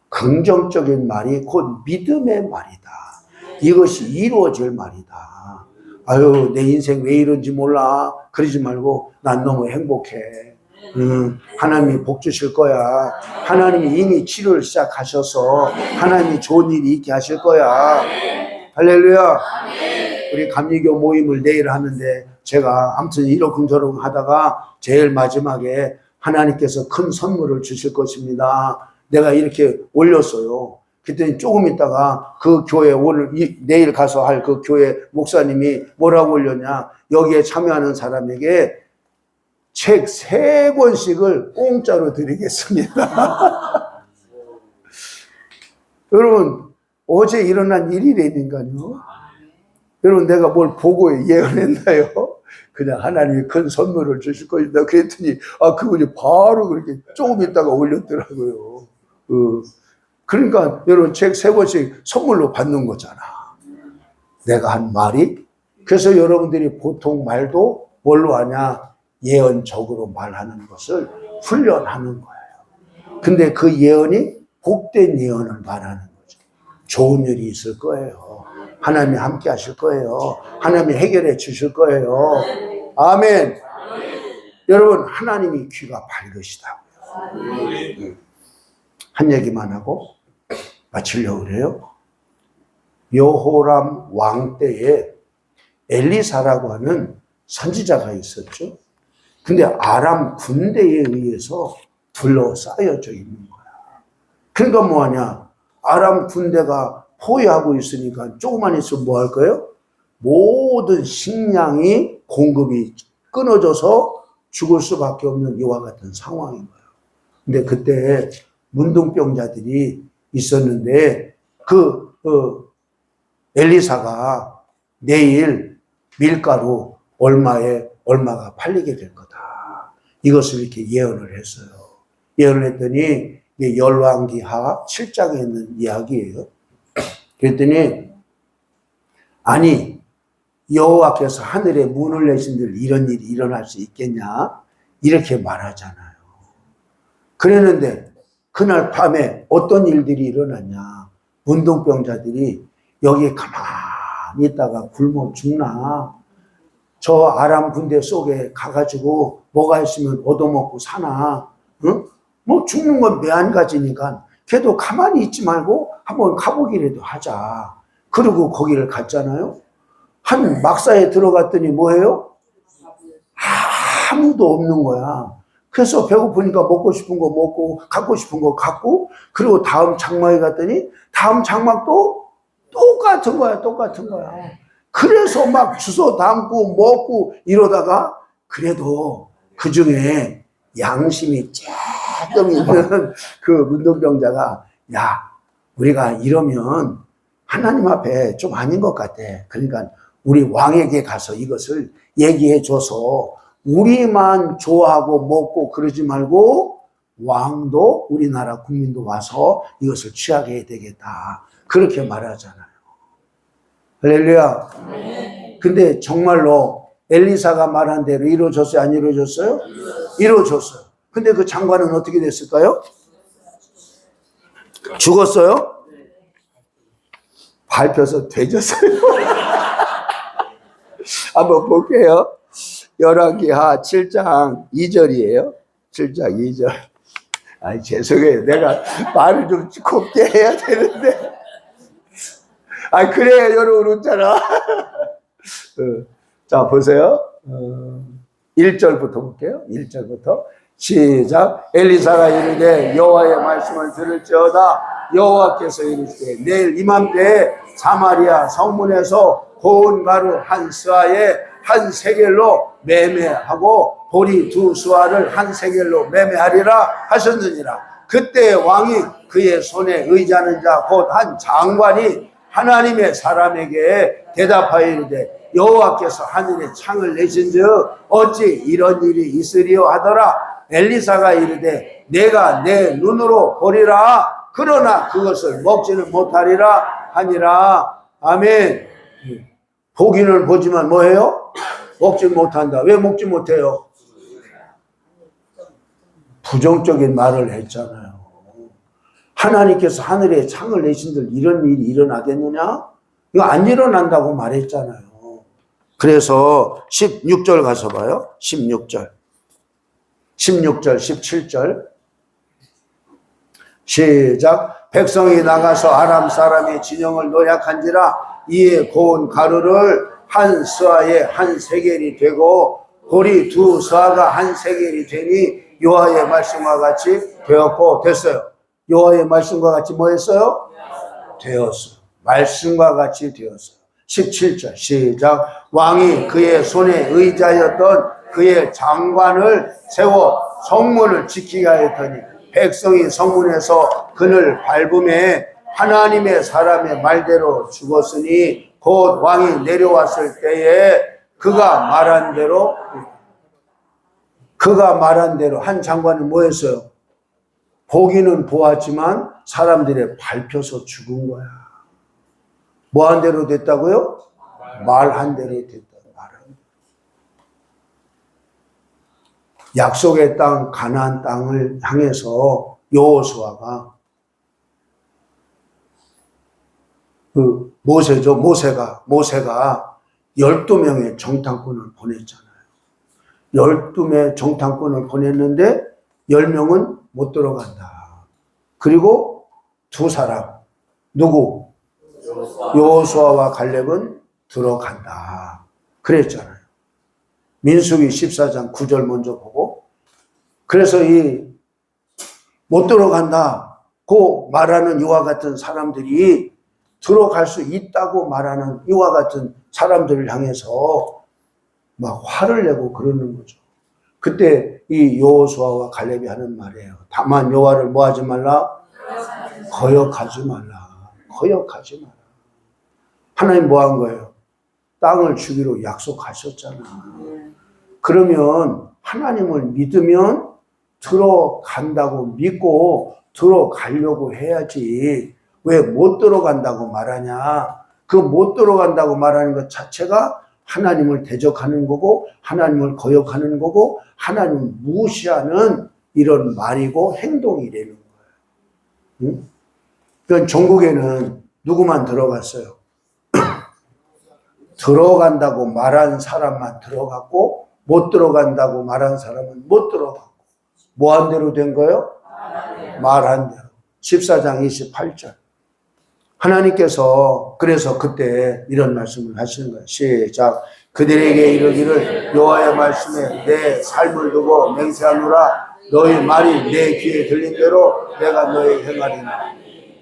Speaker 1: 긍정적인 말이 곧 믿음의 말이다. 이것이 이루어질 말이다. 아유, 내 인생 왜 이런지 몰라. 그러지 말고 난 너무 행복해. 하나님이 복 주실 거야. 하나님이 이미 치료를 시작하셔서 하나님이 좋은 일이 있게 하실 거야. 할렐루야. 우리 감리교 모임을 내일 하는데 제가 아무튼 이러쿵저러쿵 하다가 제일 마지막에 하나님께서 큰 선물을 주실 것입니다. 내가 이렇게 올렸어요. 그랬더니 조금 있다가 그 교회 내일 가서 할 그 교회 목사님이 뭐라고 올렸냐. 여기에 참여하는 사람에게 책 3권씩을 공짜로 드리겠습니다. 여러분, 어제 일어난 일이라니까요. 여러분, 내가 뭘 보고 예언했나요? 그냥 하나님이 큰 선물을 주실 것이다. 그랬더니, 그분이 바로 그렇게 조금 있다가 올렸더라고요. 그러니까 여러분, 책 3권씩 선물로 받는 거잖아. 내가 한 말이. 그래서 여러분들이 보통 말도 뭘로 하냐? 예언적으로 말하는 것을 훈련하는 거예요. 근데 그 예언이 복된 예언을 말하는 거죠. 좋은 일이 있을 거예요. 하나님이 함께 하실 거예요. 하나님이 해결해 주실 거예요. 아멘. 여러분, 하나님이 귀가 밝으시다고요. 한 얘기만 하고 마치려고 그래요. 여호람 왕 때에 엘리사라고 하는 선지자가 있었죠. 근데 아람 군대에 의해서 둘러싸여져 있는 거야. 그러니까 뭐하냐? 아람 군대가 포위하고 있으니까 조금만 있으면 뭐 할 거예요? 모든 식량이 공급이 끊어져서 죽을 수밖에 없는 이와 같은 상황인 거예요. 근데 그때 문둥병자들이 있었는데 엘리사가 내일 밀가루 얼마가 팔리게 될 거다. 이것을 이렇게 예언을 했어요. 예언을 했더니 이게 열왕기하 7장에 있는 이야기예요. 그랬더니 아니 여호와께서 하늘에 문을 내신들 이런 일이 일어날 수 있겠냐? 이렇게 말하잖아요. 그랬는데 그날 밤에 어떤 일들이 일어났냐? 문둥병자들이 여기에 가만히 있다가 굶어 죽나? 저 아람 군대 속에 가가지고 뭐가 있으면 얻어먹고 사나? 응? 뭐 죽는 건 매한가지니까 걔도 가만히 있지 말고 한번 가보기라도 하자. 그리고 거기를 갔잖아요. 한 막사에 들어갔더니 뭐예요? 아무도 없는 거야. 그래서 배고프니까 먹고 싶은 거 먹고 갖고 싶은 거 갖고 그리고 다음 장막에 갔더니 다음 장막도 똑같은 거야. 그래서 막 주워 담고 먹고 이러다가 그래도 그 중에 양심이 조금 있는 그 문둥병자가 야 우리가 이러면 하나님 앞에 좀 아닌 것 같아. 그러니까 우리 왕에게 가서 이것을 얘기해 줘서 우리만 좋아하고 먹고 그러지 말고 왕도 우리나라 국민도 와서 이것을 취하게 해야 되겠다. 그렇게 말하잖아요. 할렐루야. 근데 정말로 엘리사가 말한 대로 이루어졌어요? 안 이루어졌어요? 이루어졌어요. 근데 그 장관은 어떻게 됐을까요? 죽었어요? 밟혀서 되졌어요. 한번 볼게요. 열왕기하 7장 2절이에요. 7장 2절. 아니, 죄송해요. 내가 말을 좀 곱게 해야 되는데. 그래, 여러분 웃잖아. 자, 보세요. 1절부터 볼게요. 1절부터. 시작. 엘리사가 이르되 여호와의 말씀을 들을지어다. 여호와께서 이르시되 내일 이맘때에 사마리아 성문에서 고운 가루 한 스아에 한 세겔로 매매하고 보리 2수아를 한 세겔로 매매하리라 하셨느니라. 그때 왕이 그의 손에 의지하는 자 곧 한 장관이 하나님의 사람에게 대답하여 이르되 여호와께서 하늘에 창을 내신즉 어찌 이런 일이 있으리요 하더라. 엘리사가 이르되 내가 내 눈으로 보리라. 그러나 그것을 먹지는 못하리라 하니라. 아멘. 보기는 보지만 뭐해요? 먹지 못한다. 왜 먹지 못해요? 부정적인 말을 했잖아요. 하나님께서 하늘에 창을 내신들 이런 일이 일어나겠느냐? 이거 안 일어난다고 말했잖아요. 그래서 16절 가서 봐요. 16절, 17절. 시작. 백성이 나가서 아람 사람의 진영을 노략한지라 이에 고운 가루를 한 스아에 한 세겔이 되고 보리 2스아가 한 세겔이 되니 여호와의 말씀과 같이 되었고 됐어요. 여호와의 말씀과 같이 뭐 했어요? 되었어요. 말씀과 같이 되었어요. 17절 시작. 왕이 그의 손에 의지하였던 그의 장관을 세워 성문을 지키게 하였더니 백성이 성문에서 그를 밟음에 하나님의 사람의 말대로 죽었으니 곧 왕이 내려왔을 때에 그가 말한 대로 한 장관이 뭐 했어요? 보기는 보았지만 사람들의 밟혀서 죽은 거야. 뭐 한 대로 됐다고요? 말한 대로 됐다. 말한 대로. 약속의 땅 가나안 땅을 향해서 여호수아가 그 모세가 12명의 정탐꾼을 보냈잖아요. 12명의 정탐꾼을 보냈는데 10명은 못 들어간다. 그리고 두 사람 누구? 여호수아와 갈렙은 들어간다. 그랬잖아요. 민수기 14장 9절 먼저 보고, 그래서 이 못 들어간다고 말하는 이와 같은 사람들이 들어갈 수 있다고 말하는 이와 같은 사람들을 향해서 막 화를 내고 그러는 거죠. 그때 이 여호수아와 갈렙이 하는 말이에요. 다만 여호와를 뭐 하지 말라? 거역하지 말라. 거역하지 마라. 하나님 뭐 한 거예요? 땅을 주기로 약속하셨잖아. 그러면 하나님을 믿으면 들어간다고 믿고 들어가려고 해야지. 왜 못 들어간다고 말하냐? 그 못 들어간다고 말하는 것 자체가 하나님을 대적하는 거고 하나님을 거역하는 거고 하나님을 무시하는 이런 말이고 행동이라는 거예요. 응? 그러니까 전국에는 누구만 들어갔어요? 들어간다고 말한 사람만 들어갔고 못 들어간다고 말한 사람은 못 들어갔고 뭐 한 대로 된 거예요? 말한 대로. 14장 28절. 하나님께서 그래서 그때 이런 말씀을 하시는 거예요. 시작. 그들에게 이르기를 여호와의 말씀에 내 삶을 두고 맹세하노라. 너희 말이 내 귀에 들린 대로 내가 너희 행하리라.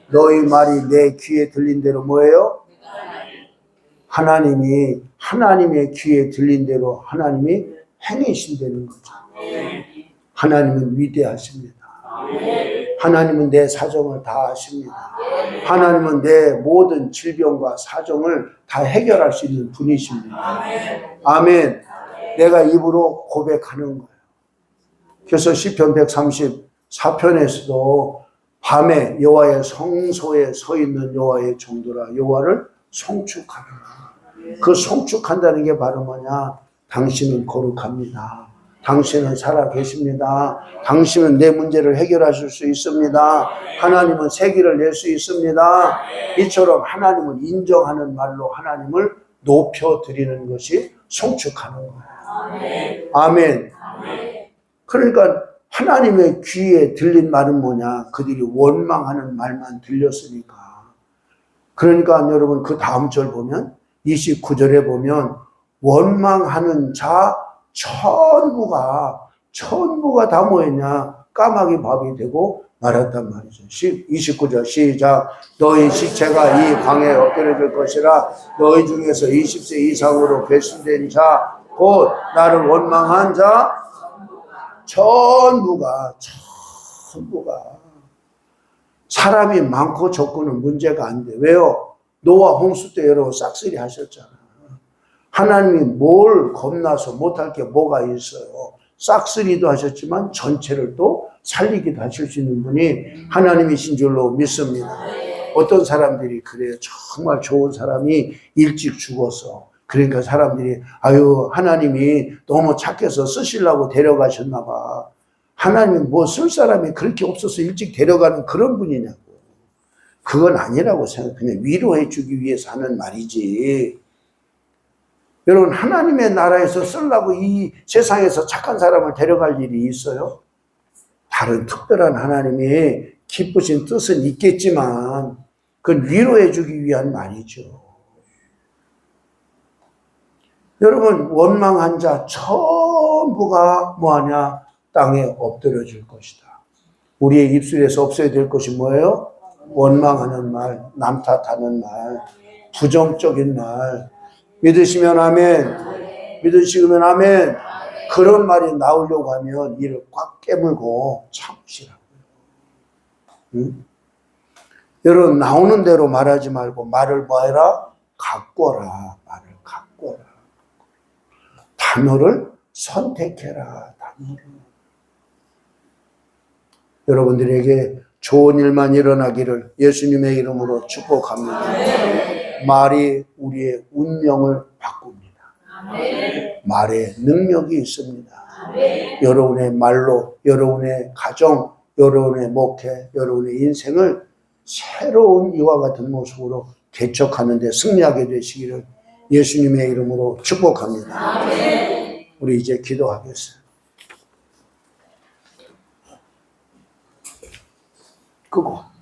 Speaker 1: 너희 말이 내 귀에 들린 대로 뭐예요? 하나님이 하나님의 귀에 들린 대로 하나님이 행하신다는 거죠. 하나님은 위대하십니다. 하나님은 내 사정을 다 아십니다. 하나님은 내 모든 질병과 사정을 다 해결할 수 있는 분이십니다. 아멘. 내가 입으로 고백하는 거예요. 그래서 시편 134편에서도 밤에 여호와의 성소에 서 있는 여호와의 종들아 여호와를 송축하라. 그 송축한다는 게 바로 뭐냐? 당신은 거룩합니다. 당신은 살아 계십니다. 당신은 내 문제를 해결하실 수 있습니다. 하나님은 세기를 낼 수 있습니다. 이처럼 하나님을 인정하는 말로 하나님을 높여드리는 것이 송축하는 거예요. 아멘. 그러니까 하나님의 귀에 들린 말은 뭐냐? 그들이 원망하는 말만 들렸으니까. 그러니까 여러분 그 다음 절 보면 29절에 보면 원망하는 자 전부가 다 뭐였냐? 까마귀 밥이 되고 말았단 말이죠. 29절 시작. 너희 시체가 이 강에 엎드려질 것이라. 너희 중에서 20세 이상으로 배신된 자 곧 나를 원망한 자 전부가 사람이 많고 적고는 문제가 안 돼. 왜요? 노아 홍수 때 여러분 싹쓸이 하셨잖아. 하나님이 뭘 겁나서 못할 게 뭐가 있어요. 싹쓸이도 하셨지만 전체를 또 살리기도 하실 수 있는 분이 하나님이신 줄로 믿습니다. 어떤 사람들이 그래요. 정말 좋은 사람이 일찍 죽어서 그러니까 사람들이 아유 하나님이 너무 착해서 쓰시려고 데려가셨나 봐. 하나님은 뭐 쓸 사람이 그렇게 없어서 일찍 데려가는 그런 분이냐고. 그건 아니라고 생각해. 그냥 위로해 주기 위해서 하는 말이지. 여러분 하나님의 나라에서 쓰려고 이 세상에서 착한 사람을 데려갈 일이 있어요? 다른 특별한 하나님의 기쁘신 뜻은 있겠지만 그건 위로해 주기 위한 말이죠. 여러분 원망한 자 전부가 뭐하냐? 땅에 엎드려질 것이다. 우리의 입술에서 없어야 될 것이 뭐예요? 원망하는 말, 남 탓하는 말, 부정적인 말. 믿으시면 아멘. 믿으시면 아멘. 그런 말이 나오려고 하면 이를 꽉 깨물고 참으시라고요. 응? 여러분, 나오는 대로 말하지 말고 말을 뭐해라? 가꿔라. 말을 가꿔라. 단어를 선택해라. 단어를. 여러분들에게 좋은 일만 일어나기를 예수님의 이름으로 축복합니다. 말이 우리의 운명을 바꿉니다. 말에 능력이 있습니다. 여러분의 말로 여러분의 가정, 여러분의 목회, 여러분의 인생을 새로운 이와 같은 모습으로 개척하는 데 승리하게 되시기를 예수님의 이름으로 축복합니다. 우리 이제 기도하겠어요. 끄고.